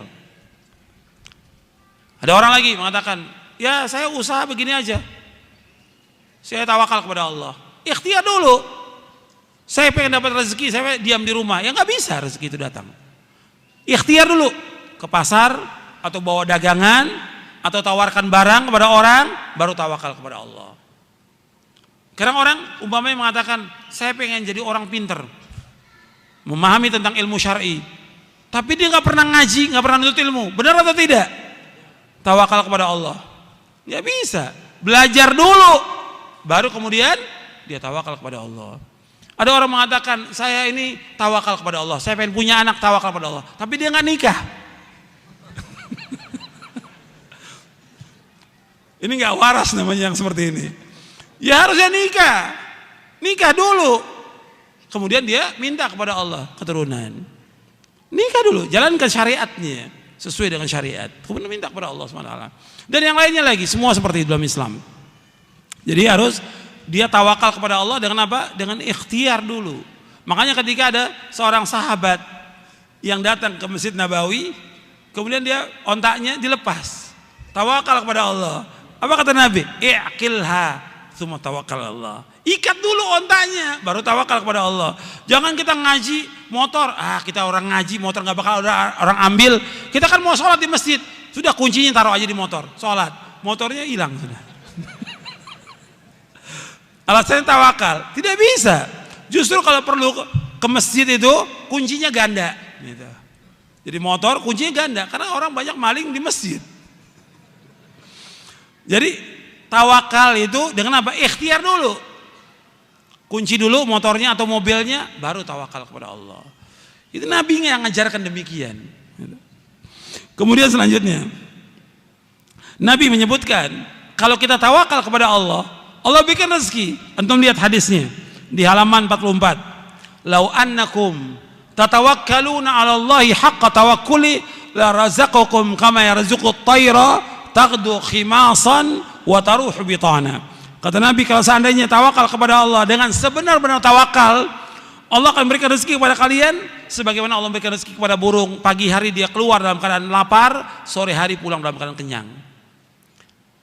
Ada orang lagi mengatakan, ya saya usaha begini aja. Saya tawakal kepada Allah. Ikhtiar dulu. Saya pengen dapat rezeki, saya diam di rumah. Ya nggak bisa rezeki itu datang. Ikhtiar dulu. Ke pasar atau bawa dagangan atau tawarkan barang kepada orang, baru tawakal kepada Allah. Kadang orang umpamanya mengatakan saya pengen jadi orang pinter, memahami tentang ilmu syar'i, tapi dia nggak pernah ngaji, nggak pernah nuntut ilmu. Benar atau tidak? Tawakal kepada Allah. Nggak bisa. Belajar dulu, baru kemudian dia tawakal kepada Allah. Ada orang mengatakan saya ini tawakal kepada Allah, saya pengen punya anak, tawakal kepada Allah, tapi dia nggak nikah. Ini nggak waras namanya yang seperti ini. Ya harusnya nikah dulu. Kemudian dia minta kepada Allah keturunan. Nikah dulu, jalankan syariatnya sesuai dengan syariat. Kemudian minta kepada Allah SWT. Dan yang lainnya lagi, semua seperti itu dalam Islam. Jadi harus dia tawakal kepada Allah dengan apa? Dengan ikhtiar dulu. Makanya ketika ada seorang sahabat yang datang ke Masjid Nabawi, kemudian dia ontaknya dilepas. Tawakal kepada Allah. Apa kata Nabi? I'qilha tsumma tawakkal Allah. Ikat dulu ontanya, baru tawakal kepada Allah. Jangan kita ngaji motor, kita orang ngaji motor nggak bakal orang ambil. Kita kan mau sholat di masjid, sudah kuncinya taruh aja di motor, sholat, motornya hilang sudah. Alasannya tawakal, tidak bisa. Justru kalau perlu ke masjid itu kuncinya ganda. Gitu. Jadi motor kuncinya ganda, karena orang banyak maling di masjid. Jadi tawakal itu dengan apa? Ikhtiar dulu. Kunci dulu motornya atau mobilnya, baru tawakal kepada Allah. Itu Nabi yang mengajarkan demikian. Kemudian selanjutnya, Nabi menyebutkan kalau kita tawakal kepada Allah, Allah berikan rezeki. Antum lihat hadisnya di halaman 44. Lau annakum tatawakkaluna 'ala Allahi haqqa tawakkuli la razaqakum kama yarzuqut tayra taghdu khimasan wa taruhu bitana. Kata Nabi, kalau seandainya tawakal kepada Allah dengan sebenar-benar tawakal, Allah akan berikan rezeki kepada kalian sebagaimana Allah berikan rezeki kepada burung. Pagi hari dia keluar dalam keadaan lapar, sore hari pulang dalam keadaan kenyang.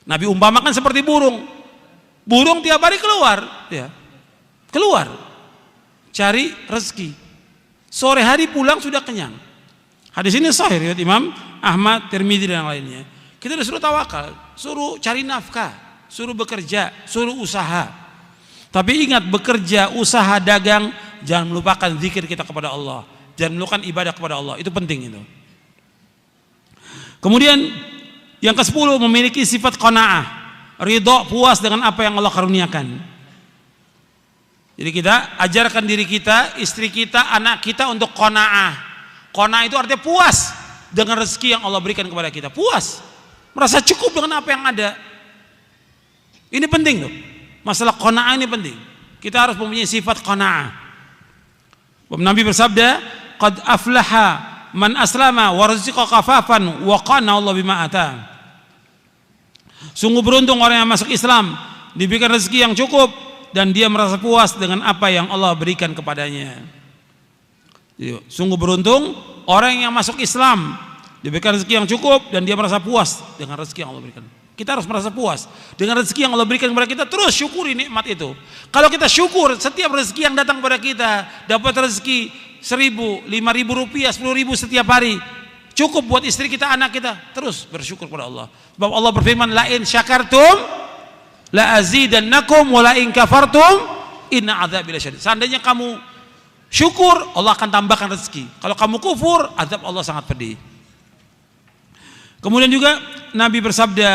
Nabi umpamakan seperti burung. Burung tiap hari keluar, ya. Keluar cari rezeki. Sore hari pulang sudah kenyang. Hadis ini sahih riwayat Imam Ahmad, Tirmidzi dan yang lainnya. Kita disuruh tawakal, suruh cari nafkah, suruh bekerja, suruh usaha. Tapi ingat, bekerja, usaha, dagang, jangan melupakan zikir kita kepada Allah, jangan melupakan ibadah kepada Allah. Itu penting itu. Kemudian yang ke-10, memiliki sifat qanaah, ridho, puas dengan apa yang Allah karuniakan. Jadi kita ajarkan diri kita, istri kita, anak kita untuk qanaah. Qanaah itu artinya puas dengan rezeki yang Allah berikan kepada kita. Puas, merasa cukup dengan apa yang ada. Ini penting loh. Masalah qanaah ini penting. Kita harus mempunyai sifat qanaah. Nabi bersabda, qad aflaha man aslama wa rizqa kafafan wa qana Allah bima ata. Sungguh beruntung orang yang masuk Islam, diberikan rezeki yang cukup dan dia merasa puas dengan apa yang Allah berikan kepadanya. Sungguh beruntung orang yang masuk Islam, diberikan rezeki yang cukup dan dia merasa puas dengan rezeki yang Allah berikan. Kita harus merasa puas dengan rezeki yang Allah berikan kepada kita, terus syukuri nikmat itu. Kalau kita syukur setiap rezeki yang datang kepada kita, dapat rezeki 1.000, 5.000 rupiah, 10.000 setiap hari, cukup buat istri kita, anak kita, terus bersyukur kepada Allah. Sebab Allah berfirman, la in syakartum la azidannakum wa la in kafartum inna adzabi lasyadid. Seandainya kamu syukur, Allah akan tambahkan rezeki. Kalau kamu kufur, azab Allah sangat pedih. Kemudian juga Nabi bersabda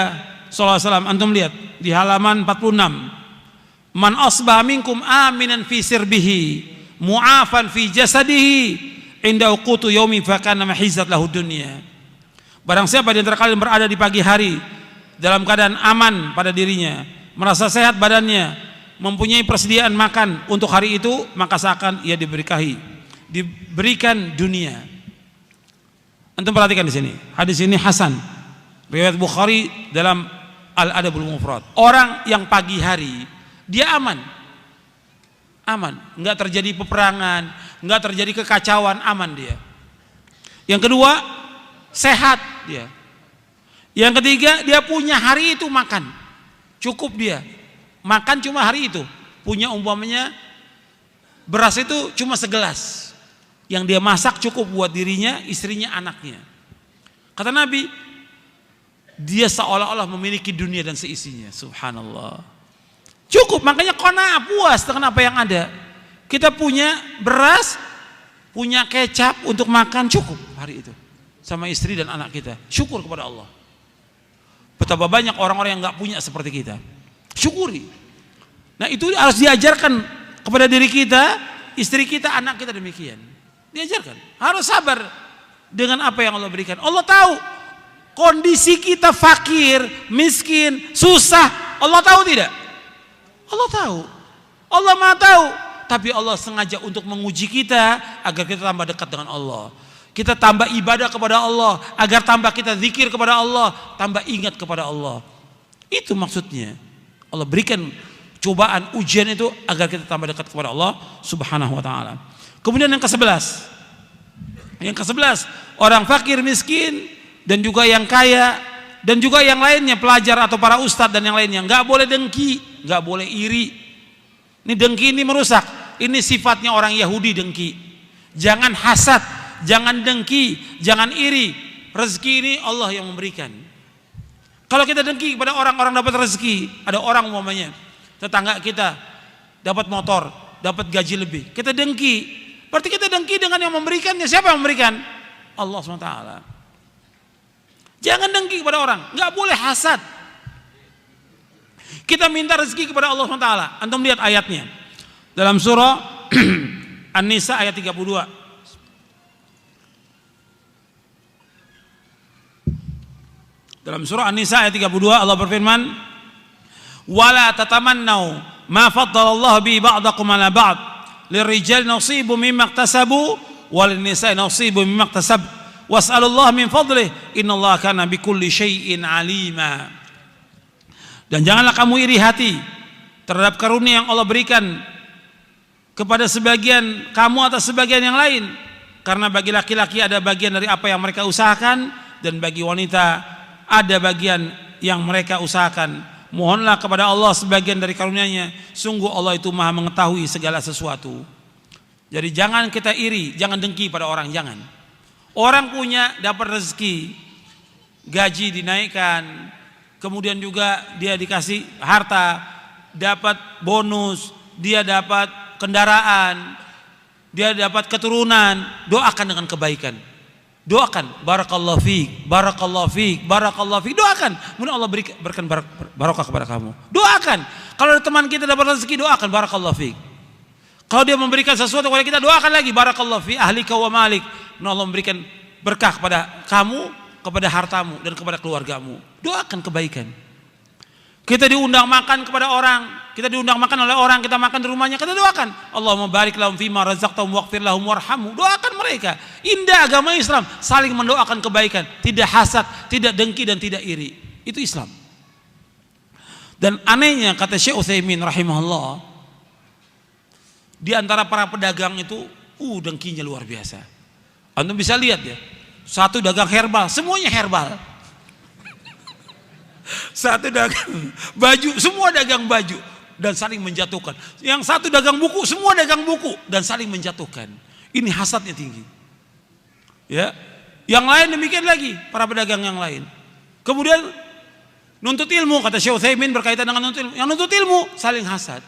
sallallahu alaihi wasallam, antum lihat di halaman 46, man asbaha minkum aminan fi sirbihi mu'afan fi jasadihi inda uqutu yaumi fa kana mahizat lahu dunya. Barang siapa di antara kalian berada di pagi hari dalam keadaan aman pada dirinya, merasa sehat badannya, mempunyai persediaan makan untuk hari itu, maka seakan ia diberikan dunia. Antum perhatikan di sini, hadis ini hasan, riwayat Bukhari dalam Al-Adabul Mufrad. Orang yang pagi hari dia aman, nggak terjadi peperangan, nggak terjadi kekacauan, aman dia. Yang kedua, sehat dia. Yang ketiga, dia punya hari itu makan, cukup dia makan cuma hari itu, punya umpamanya beras itu cuma segelas, yang dia masak cukup buat dirinya, istrinya, anaknya. Kata Nabi, dia seolah-olah memiliki dunia dan seisinya. Subhanallah. Cukup, makanya qanaah, puas dengan apa yang ada. Kita punya beras, punya kecap untuk makan, cukup hari itu sama istri dan anak kita. Syukur kepada Allah. Betapa banyak orang-orang yang nggak punya seperti kita. Syukuri. Nah, itu harus diajarkan kepada diri kita, istri kita, anak kita, demikian. Diajarkan. Harus sabar dengan apa yang Allah berikan. Allah tahu kondisi kita fakir, miskin, susah. Allah tahu tidak? Allah tahu. Allah Maha tahu. Tapi Allah sengaja untuk menguji kita agar kita tambah dekat dengan Allah. Kita tambah ibadah kepada Allah, agar tambah kita zikir kepada Allah, tambah ingat kepada Allah. Itu maksudnya. Allah berikan cobaan, ujian itu agar kita tambah dekat kepada Allah Subhanahu wa taala. Kemudian yang ke-11. Yang ke-11, orang fakir, miskin, dan juga yang kaya, dan juga yang lainnya, pelajar atau para ustadz dan yang lainnya, nggak boleh dengki, nggak boleh iri. Ini dengki ini merusak. Ini sifatnya orang Yahudi, dengki. Jangan hasad, jangan dengki, jangan iri. Rezeki ini Allah yang memberikan. Kalau kita dengki kepada orang-orang dapat rezeki, ada orang umpamanya tetangga kita dapat motor, dapat gaji lebih, kita dengki. Berarti kita dengki dengan yang memberikannya. Siapa yang memberikan? Allah SWT. Jangan dengki kepada orang, nggak boleh hasad. Kita minta rezeki kepada Allah SWT. Antum lihat ayatnya dalam surah An-Nisa ayat 32. Dalam surah An-Nisa ayat 32 Allah berfirman, wala tatamannau ma faddalallahu bi ba'dakum ala ba'd lirrijal nasibu mimma iktasabu walin-nisa'i nasibu mimma iktasab was'alullaha min fadlih innallaha kana bikulli syai'in alima. Dan janganlah kamu iri hati terhadap karunia yang Allah berikan kepada sebagian kamu atas sebagian yang lain, karena bagi laki-laki ada bagian dari apa yang mereka usahakan, dan bagi wanita ada bagian yang mereka usahakan. Mohonlah kepada Allah sebagian dari karunia-Nya. Sungguh Allah itu Maha mengetahui segala sesuatu. Jadi jangan kita iri, jangan dengki pada orang, jangan. Orang punya dapat rezeki, gaji dinaikkan, kemudian juga dia dikasih harta, dapat bonus, dia dapat kendaraan, dia dapat keturunan. Doakan dengan kebaikan. Doakan, barakallahu fiik, barakallahu fiik, barakallahu fiik. Doakan, mudah Allah berikan barokah kepada kamu. Doakan. Kalau ada teman kita dapat rezeki, doakan barakallahu fiik. Kalau dia memberikan sesuatu kepada kita, doakan lagi barakallahu fi ahlika wa malik. Mudah Allah memberikan berkah kepada kamu, kepada hartamu dan kepada keluargamu. Doakan kebaikan. Kita diundang makan kepada orang, kita diundang makan oleh orang, kita makan di rumahnya, kita doakan, Allahumma barik lahum fima razaqtahum waghfir lahum warhamhum. Doakan mereka. Indah agama Islam, saling mendoakan kebaikan, tidak hasad, tidak dengki dan tidak iri. Itu Islam. Dan anehnya kata Syekh Utsaimin rahimahullah, di antara para pedagang itu dengkinya luar biasa. Antum bisa lihat ya, satu dagang herbal, semuanya herbal. Satu dagang baju, semua dagang baju dan saling menjatuhkan. Yang satu dagang buku, semua dagang buku dan saling menjatuhkan. Ini hasadnya tinggi. Ya, yang lain demikian lagi, para pedagang yang lain. Kemudian nuntut ilmu, kata Syekh Utsaimin berkaitan dengan nuntut ilmu. Yang nuntut ilmu saling hasad.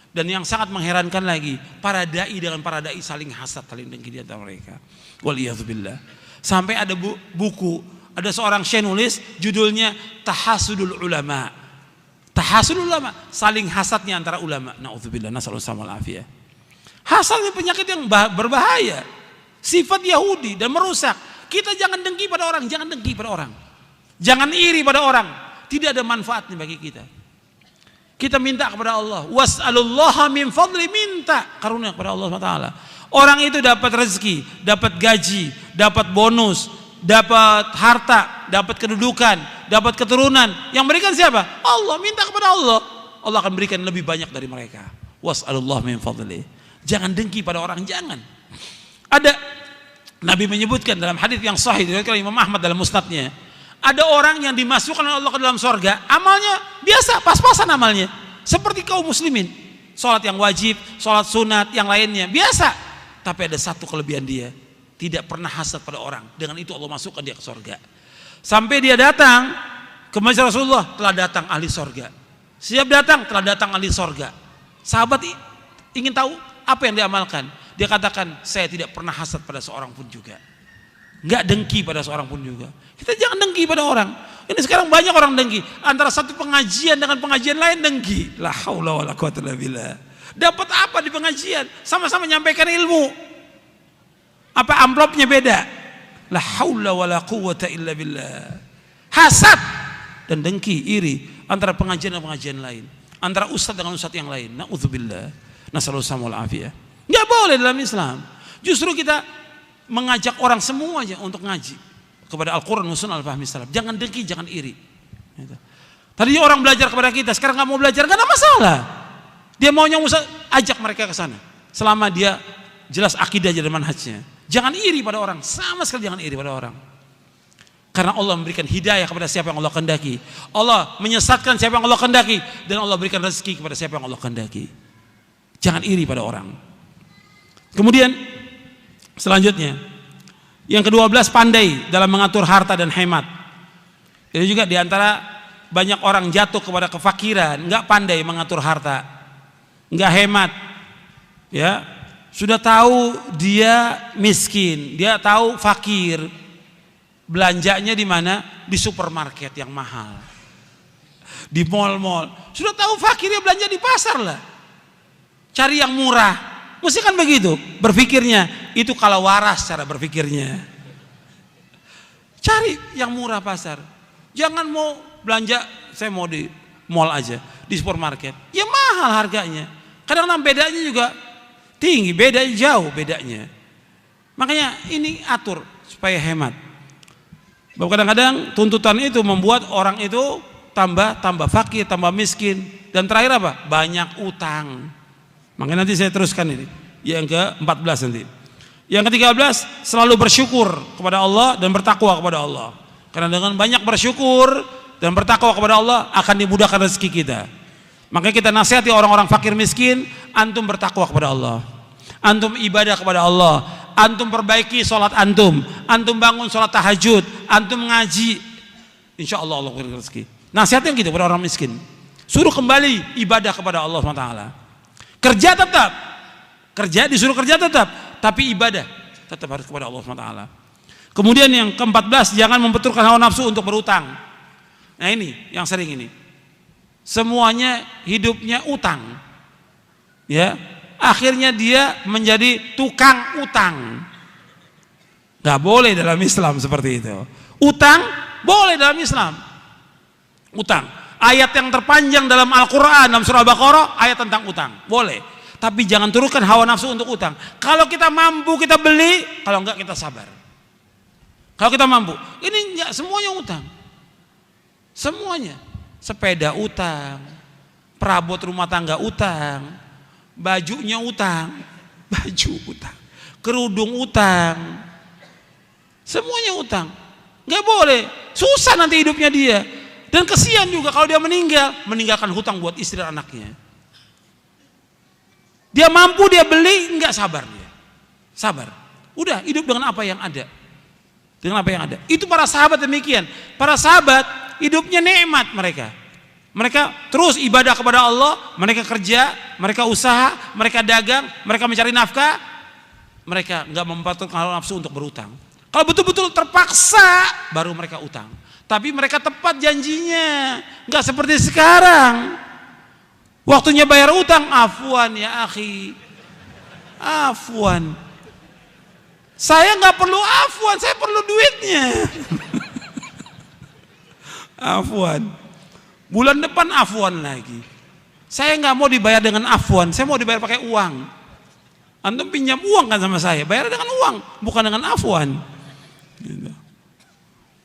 Dan yang sangat mengherankan lagi, para dai dengan para dai saling hasad, saling dengki di antara mereka. Waliyadzubillah. Sampai ada buku, ada seorang syekh nulis judulnya Tahasudul Ulama. Tahasudul Ulama, saling hasadnya antara ulama. Nauzubillah, nasallallahu alaihi. Hasad ini penyakit yang berbahaya. Sifat Yahudi dan merusak. Kita jangan dengki pada orang, jangan dengki pada orang. Jangan iri pada orang. Tidak ada manfaatnya bagi kita. Kita minta kepada Allah, was'alullaha min fadli, minta karunia kepada Allah SWT. Orang itu dapat rezeki, dapat gaji, dapat bonus, dapat harta, dapat kedudukan, dapat keturunan. Yang berikan siapa? Allah. Minta kepada Allah, Allah akan berikan lebih banyak dari mereka. Was'alullaha min fadli. Jangan dengki pada orang, jangan. Ada Nabi menyebutkan dalam hadis yang sahih diriwayatkan Imam Ahmad dalam musnadnya, ada orang yang dimasukkan oleh Allah ke dalam sorga, amalnya biasa, pas-pasan amalnya, seperti kaum muslimin, sholat yang wajib, sholat sunat, yang lainnya biasa. Tapi ada satu kelebihan dia, tidak pernah hasad pada orang. Dengan itu Allah masukkan dia ke sorga. Sampai dia datang ke masjid Rasulullah, telah datang ahli sorga. Siap datang, telah datang ahli sorga. Sahabat ingin tahu apa yang diamalkan. Dia katakan, saya tidak pernah hasad pada seorang pun juga. Nggak dengki pada seorang pun juga. Kita jangan dengki pada orang. Ini sekarang banyak orang dengki. Antara satu pengajian dengan pengajian lain dengki. La haula wala quwwata illa billah. Dapat apa di pengajian? Sama-sama menyampaikan ilmu. Apa amplopnya beda? La haula wala quwwata illa billah. Hasad dan dengki, iri antara pengajian dan pengajian lain. Antara ustaz dengan ustaz yang lain. Na'udzubillah. Nasallallahu alaihi wasallam. Nggak boleh dalam Islam. Justru kita mengajak orang semuanya untuk ngaji kepada Al-Quran wa Sunnah al-Fahmi salaf. Jangan dengki, jangan iri. Tadinya orang belajar kepada kita, sekarang nggak mau belajar, nggak ada masalah. Dia maunya ajak mereka ke sana, selama dia jelas akidah dan manhajnya. Jangan iri pada orang, sama sekali jangan iri pada orang. Karena Allah memberikan hidayah kepada siapa yang Allah kehendaki. Allah menyesatkan siapa yang Allah kehendaki, dan Allah berikan rezeki kepada siapa yang Allah kehendaki. Jangan iri pada orang. Kemudian selanjutnya, yang ke-12, pandai dalam mengatur harta dan hemat. Itu juga diantara banyak orang jatuh kepada kefakiran, nggak pandai mengatur harta, nggak hemat, ya sudah tahu dia miskin, dia tahu fakir, belanjanya di mana? Di supermarket yang mahal, di mall-mall. Sudah tahu fakir, ya belanja di pasar lah, cari yang murah. Mesti kan begitu berpikirnya. Itu kalau waras cara berpikirnya. Cari yang murah pasar. Jangan mau belanja, saya mau di mall aja, di supermarket. Ya mahal harganya. Kadang-kadang bedanya juga tinggi, beda jauh bedanya. Makanya ini atur supaya hemat. Kadang-kadang tuntutan itu membuat orang itu tambah fakir, tambah miskin, dan terakhir apa? Banyak utang. Makanya nanti saya teruskan ini yang ke-14 nanti. Yang ke-13, selalu bersyukur kepada Allah dan bertakwa kepada Allah. Karena dengan banyak bersyukur dan bertakwa kepada Allah akan dimudahkan rezeki kita. Makanya kita nasihati orang-orang fakir miskin, antum bertakwa kepada Allah, antum ibadah kepada Allah, antum perbaiki sholat antum bangun sholat tahajud, antum ngaji, insya Allah Allah beri rezeki. Nasihatnya gitu pada orang miskin, suruh kembali ibadah kepada Allah SWT. Kerja tetap, disuruh kerja tetap, tapi ibadah tetap harus kepada Allah SWT. Kemudian yang ke-14, jangan membenturkan hawa nafsu untuk berutang. Nah ini yang sering ini, semuanya hidupnya utang, ya akhirnya dia menjadi tukang utang. Gak boleh dalam Islam seperti itu. Utang boleh dalam Islam, utang. Ayat yang terpanjang dalam Al-Quran, dalam surah Al-Baqarah, ayat tentang utang. Boleh. Tapi jangan turunkan hawa nafsu untuk utang. Kalau kita mampu, kita beli. Kalau enggak, kita sabar. Kalau kita mampu. Ini enggak semuanya utang. Semuanya. Sepeda utang. Perabot rumah tangga utang. Bajunya utang. Baju utang. Kerudung utang. Semuanya utang. Enggak boleh. Susah nanti hidupnya dia. Dan kesian juga kalau dia meninggalkan hutang buat istri dan anaknya. Dia mampu, dia beli, enggak sabar dia. Sabar. Udah hidup dengan apa yang ada. Dengan apa yang ada. Itu para sahabat demikian. Para sahabat hidupnya nikmat mereka. Mereka terus ibadah kepada Allah, mereka kerja, mereka usaha, mereka dagang, mereka mencari nafkah. Mereka enggak mempatutkan hawa nafsu untuk berutang. Kalau betul-betul terpaksa baru mereka utang. Tapi mereka tepat janjinya, nggak seperti sekarang. Waktunya bayar utang, afwan ya akhi, afwan. Saya nggak perlu afwan, saya perlu duitnya. Afwan. Bulan depan afwan lagi. Saya nggak mau dibayar dengan afwan, saya mau dibayar pakai uang. Antum pinjam uang kan sama saya, bayar dengan uang, bukan dengan afwan. Gitu.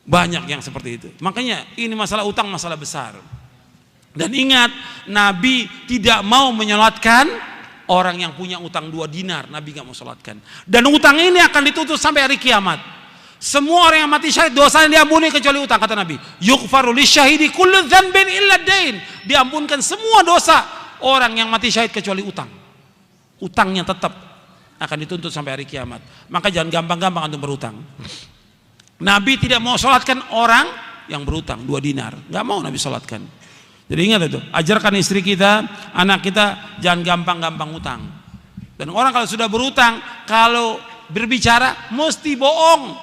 Banyak yang seperti itu. Makanya ini masalah utang masalah besar. Dan ingat, Nabi tidak mau menyolatkan orang yang punya utang 2 dinar. Nabi gak mau solatkan. Dan utang ini akan ditutup sampai hari kiamat. Semua orang yang mati syahid dosanya diampuni kecuali utang, kata Nabi. Yughfaru lisyahidi kullu dzanbin illa dain. Diampunkan semua dosa orang yang mati syahid kecuali utang. Utangnya tetap akan dituntut sampai hari kiamat. Maka jangan gampang-gampang untuk berutang. Nabi tidak mau sholatkan orang yang berutang 2 dinar, nggak mau Nabi sholatkan. Jadi ingat itu, ajarkan istri kita, anak kita jangan gampang-gampang utang. Dan orang kalau sudah berutang, kalau berbicara mesti bohong.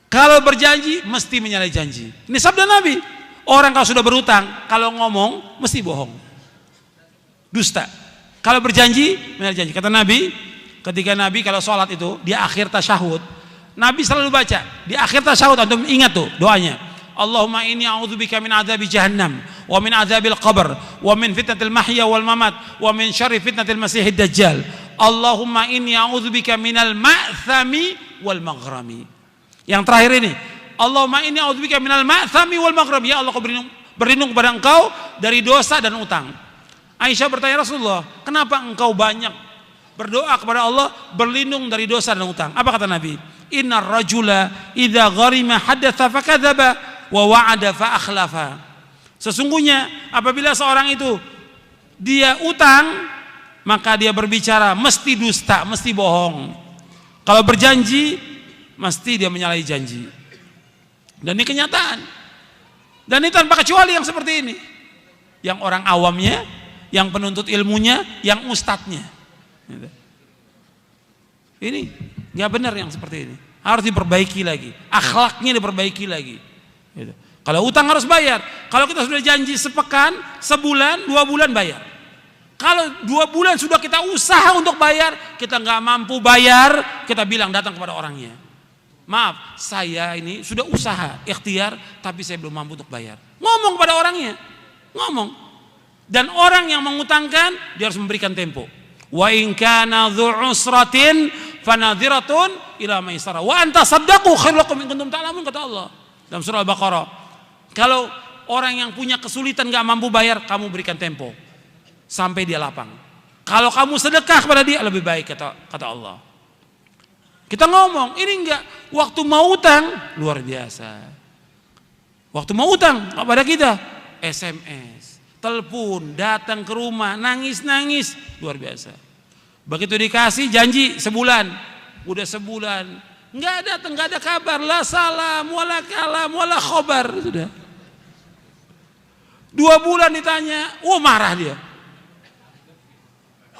Kalau berjanji mesti menyalahi janji. Ini sabda Nabi. Orang kalau sudah berutang, kalau ngomong mesti bohong, dusta. Kalau berjanji menyalahi janji. Kata Nabi, ketika Nabi kalau sholat itu di akhir tasyahud, Nabi selalu baca di akhir tasyahud, antum ingat tuh doanya. Allahumma inni a'udzubika min adzabi jahannam wa min adzabil qabr wa min fitnatil mahya wal mamat wa min syarri fitnatil masiihid dajjal. Allahumma inni a'udzubika minal ma'thami wal maghrami. Yang terakhir ini, Allahumma inni a'udzubika minal ma'thami wal maghrami. Ya Allah, aku berlindung kepada Engkau dari dosa dan utang. Aisyah bertanya, Rasulullah, kenapa engkau banyak berdoa kepada Allah berlindung dari dosa dan utang? Apa kata Nabi? Innar rajula idza gharima hadatsa fakadzaba wa wa'ada fa akhlafa. Sesungguhnya apabila seorang itu dia utang, maka dia berbicara mesti dusta, mesti bohong. Kalau berjanji mesti dia menyalahi janji. Dan ini kenyataan. Dan ini tanpa kecuali yang seperti ini. Yang orang awamnya, yang penuntut ilmunya, yang ustadznya. Ini nggak benar yang seperti ini. Harus diperbaiki lagi, akhlaknya diperbaiki lagi. Kalau utang harus bayar. Kalau kita sudah janji sepekan, sebulan, 2 bulan bayar. Kalau 2 bulan sudah kita usaha untuk bayar, kita nggak mampu bayar, kita bilang datang kepada orangnya. Maaf, saya ini sudah usaha, ikhtiar, tapi saya belum mampu untuk bayar. Ngomong kepada orangnya, ngomong. Dan orang yang mengutangkan, dia harus memberikan tempo. Wa in kana dzu usratin fanadhiratun ila maisarah wa anta saddaqu khairul lakum in kuntum ta'lamun, kata Allah dalam surah Al-Baqarah. Kalau orang yang punya kesulitan gak mampu bayar, kamu berikan tempo sampai dia lapang. Kalau kamu sedekah kepada dia lebih baik, kata Allah. Kita ngomong, ini enggak waktu mau utang luar biasa. Waktu mau utang kepada kita SMS, telepon, datang ke rumah, nangis-nangis, luar biasa. Begitu dikasih janji sebulan, udah sebulan nggak datang, nggak ada kabar, la salam, wala kalam, wala khobar, sudah. 2 bulan ditanya, marah dia.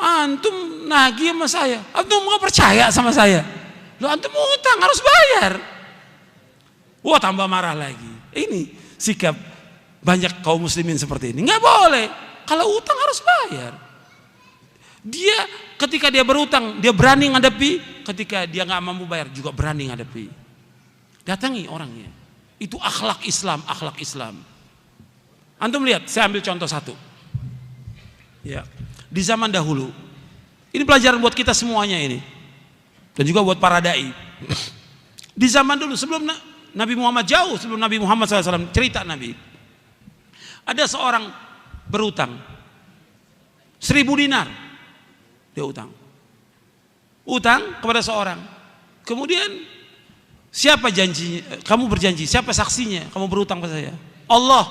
Antum nagih sama saya, antum nggak percaya sama saya, lo antum utang harus bayar. Tambah marah lagi. Ini sikap banyak kaum muslimin seperti ini. Nggak boleh. Kalau utang harus bayar. Dia ketika dia berutang, dia berani ngadepi. Ketika dia nggak mampu bayar juga berani ngadepi. Datangi orangnya. Itu akhlak Islam, akhlak Islam. Antum lihat, saya ambil contoh satu. Ya, di zaman dahulu, ini pelajaran buat kita semuanya ini, dan juga buat para dai. Di zaman dulu sebelum Nabi Muhammad, jauh sebelum Nabi Muhammad SAW, cerita Nabi, ada seorang berutang 1.000 dinar, dia utang kepada seorang. Kemudian siapa janjinya? Kamu berjanji, siapa saksinya? Kamu berutang pada saya? Allah.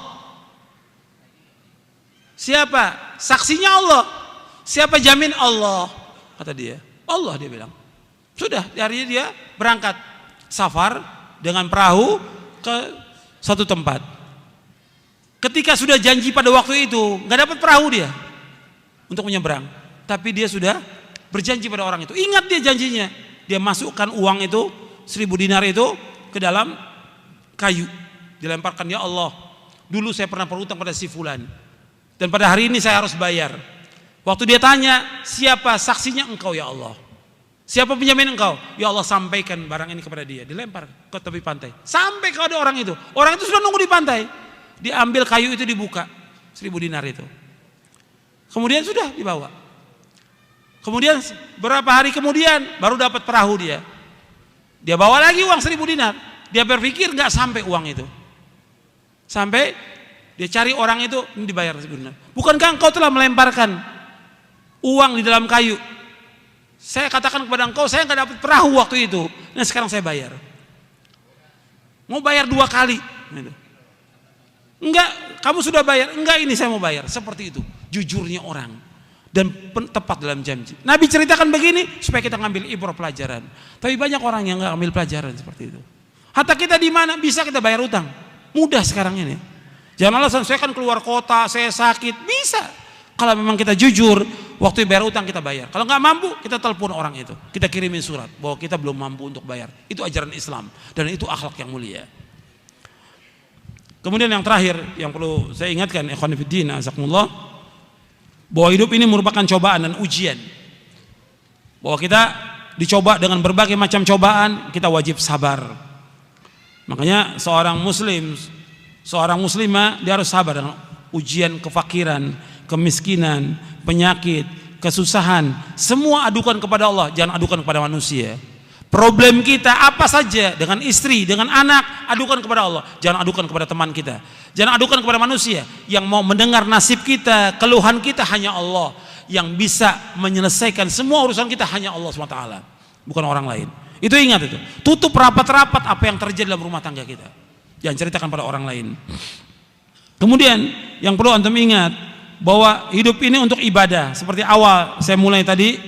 Siapa? Saksinya Allah. Siapa jamin? Allah. Kata dia. Allah, dia bilang. Sudah, harinya dia berangkat safar dengan perahu ke satu tempat. Ketika sudah janji pada waktu itu, nggak dapat perahu dia untuk menyeberang. Tapi dia sudah berjanji pada orang itu. Ingat dia janjinya. Dia masukkan uang itu, 1.000 dinar itu ke dalam kayu. Dilemparkan, ya Allah, dulu saya pernah berutang pada si fulan, dan pada hari ini saya harus bayar. Waktu dia tanya, siapa saksinya? Engkau ya Allah. Siapa penjamin? Engkau. Ya Allah, sampaikan barang ini kepada dia. Dilempar ke tepi pantai. Sampai kepada orang itu. Orang itu sudah nunggu di pantai. Diambil kayu itu, dibuka 1.000 dinar itu. Kemudian sudah dibawa. Kemudian berapa hari kemudian baru dapat perahu dia. Dia bawa lagi uang 1.000 dinar. Dia berpikir nggak sampai uang itu. Sampai dia cari orang itu, ini dibayar 1.000 dinar. Bukankah engkau telah melemparkan uang di dalam kayu? Saya katakan kepada engkau, saya nggak dapat perahu waktu itu. Nah sekarang saya bayar. Mau bayar 2 kali. Enggak, kamu sudah bayar. Enggak, ini saya mau bayar. Seperti itu jujurnya orang, dan tepat dalam janji. Nabi ceritakan begini supaya kita ngambil ibrah pelajaran. Tapi banyak orang yang nggak ambil pelajaran seperti itu. Hatta kita di mana bisa kita bayar utang? Mudah sekarang ini. Jangan alasan saya kan keluar kota, saya sakit. Bisa. Kalau memang kita jujur, waktu bayar utang kita bayar. Kalau nggak mampu, kita telepon orang itu, kita kirimin surat bahwa kita belum mampu untuk bayar. Itu ajaran Islam dan itu akhlak yang mulia. Kemudian yang terakhir yang perlu saya ingatkan, ikhwan fillah, azakumullah, bahwa hidup ini merupakan cobaan dan ujian. Bahwa kita dicoba dengan berbagai macam cobaan, kita wajib sabar. Makanya seorang muslim, seorang muslimah, dia harus sabar dengan ujian kefakiran, kemiskinan, penyakit, kesusahan. Semua adukan kepada Allah, jangan adukan kepada manusia. Problem kita apa saja, dengan istri, dengan anak, adukan kepada Allah. Jangan adukan kepada teman kita. Jangan adukan kepada manusia. Yang mau mendengar nasib kita, keluhan kita hanya Allah. Yang bisa menyelesaikan semua urusan kita hanya Allah SWT, bukan orang lain. Itu ingat itu. Tutup rapat-rapat apa yang terjadi dalam rumah tangga kita. Jangan ceritakan pada orang lain. Kemudian yang perlu antum ingat, bahwa hidup ini untuk ibadah. Seperti awal saya mulai tadi,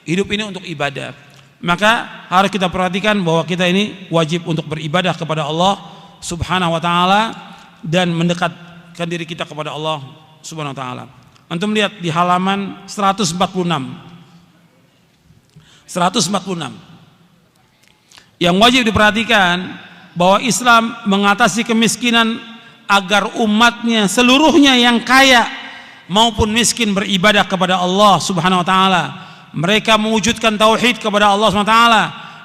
hidup ini untuk ibadah. Maka harus kita perhatikan bahwa kita ini wajib untuk beribadah kepada Allah Subhanahu wa taala dan mendekatkan diri kita kepada Allah Subhanahu wa taala. Antum lihat di halaman 146. 146. Yang wajib diperhatikan bahwa Islam mengatasi kemiskinan agar umatnya seluruhnya yang kaya maupun miskin beribadah kepada Allah Subhanahu wa taala. Mereka mewujudkan tauhid kepada Allah SWT.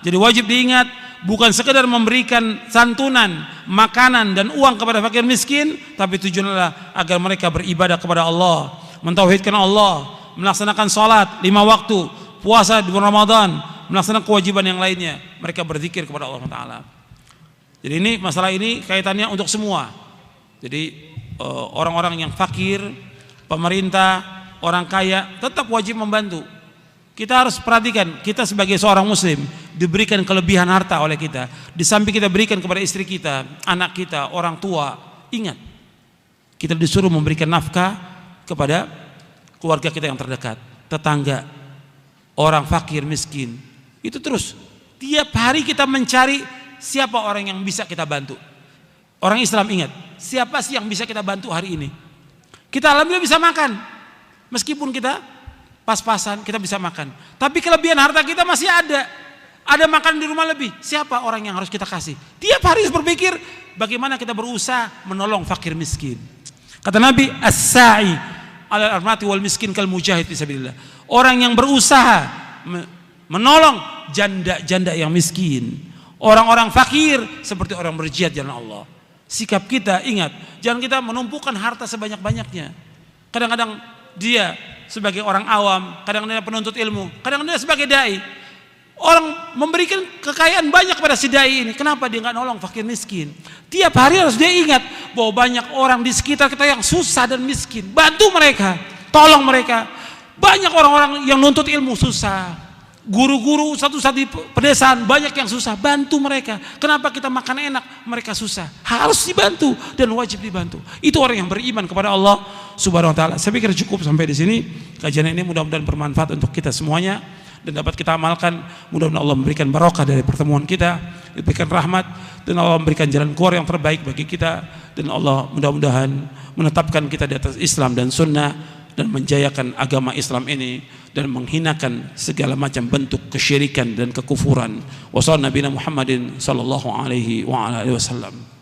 Jadi wajib diingat, bukan sekedar memberikan santunan, makanan dan uang kepada fakir miskin, tapi tujuannya adalah agar mereka beribadah kepada Allah, mentauhidkan Allah, melaksanakan salat 5 waktu, puasa di bulan Ramadan, melaksanakan kewajiban yang lainnya. Mereka berzikir kepada Allah SWT. Jadi ini masalah ini kaitannya untuk semua. Jadi orang-orang yang fakir, pemerintah, orang kaya tetap wajib membantu. Kita harus perhatikan, kita sebagai seorang muslim diberikan kelebihan harta oleh kita. Di samping kita berikan kepada istri kita, anak kita, orang tua. Ingat, kita disuruh memberikan nafkah kepada keluarga kita yang terdekat, tetangga, orang fakir miskin. Itu terus tiap hari kita mencari siapa orang yang bisa kita bantu. Orang Islam ingat, siapa sih yang bisa kita bantu hari ini? Kita alhamdulillah bisa makan, meskipun kita pas-pasan kita bisa makan, tapi kelebihan harta kita masih ada makan di rumah lebih. Siapa orang yang harus kita kasih? Tiap hari harus berpikir bagaimana kita berusaha menolong fakir miskin. Kata Nabi, as-sa'i 'alal armati wal miskin kal mujahid fi sabilillah. Orang yang berusaha menolong janda-janda yang miskin, orang-orang fakir seperti orang berjihad jalan Allah. sikap kita. Ingat, jangan kita menumpukan harta sebanyak-banyaknya. Kadang-kadang dia sebagai orang awam, kadang-kadang dia penuntut ilmu, kadang-kadang dia sebagai dai. Orang memberikan kekayaan banyak pada si dai ini. Kenapa dia nggak nolong fakir miskin? Tiap hari harus dia ingat bahwa banyak orang di sekitar kita yang susah dan miskin. Bantu mereka, tolong mereka. Banyak orang-orang yang nuntut ilmu susah. Guru-guru satu-satu di pedesaan banyak yang susah, bantu mereka. Kenapa kita makan enak, mereka susah? Harus dibantu dan wajib dibantu. Itu orang yang beriman kepada Allah Subhanahu wa taala. Saya pikir cukup sampai di sini. Kajian ini mudah-mudahan bermanfaat untuk kita semuanya dan dapat kita amalkan. Mudah-mudahan Allah memberikan barokah dari pertemuan kita, diberikan rahmat, dan Allah memberikan jalan keluar yang terbaik bagi kita, dan Allah mudah-mudahan menetapkan kita di atas Islam dan sunnah dan menjayakan agama Islam ini dan menghinakan segala macam bentuk kesyirikan dan kekufuran. Wassallallahu Nabi Muhammadin sallallahu alaihi wa ala alihi wasallam.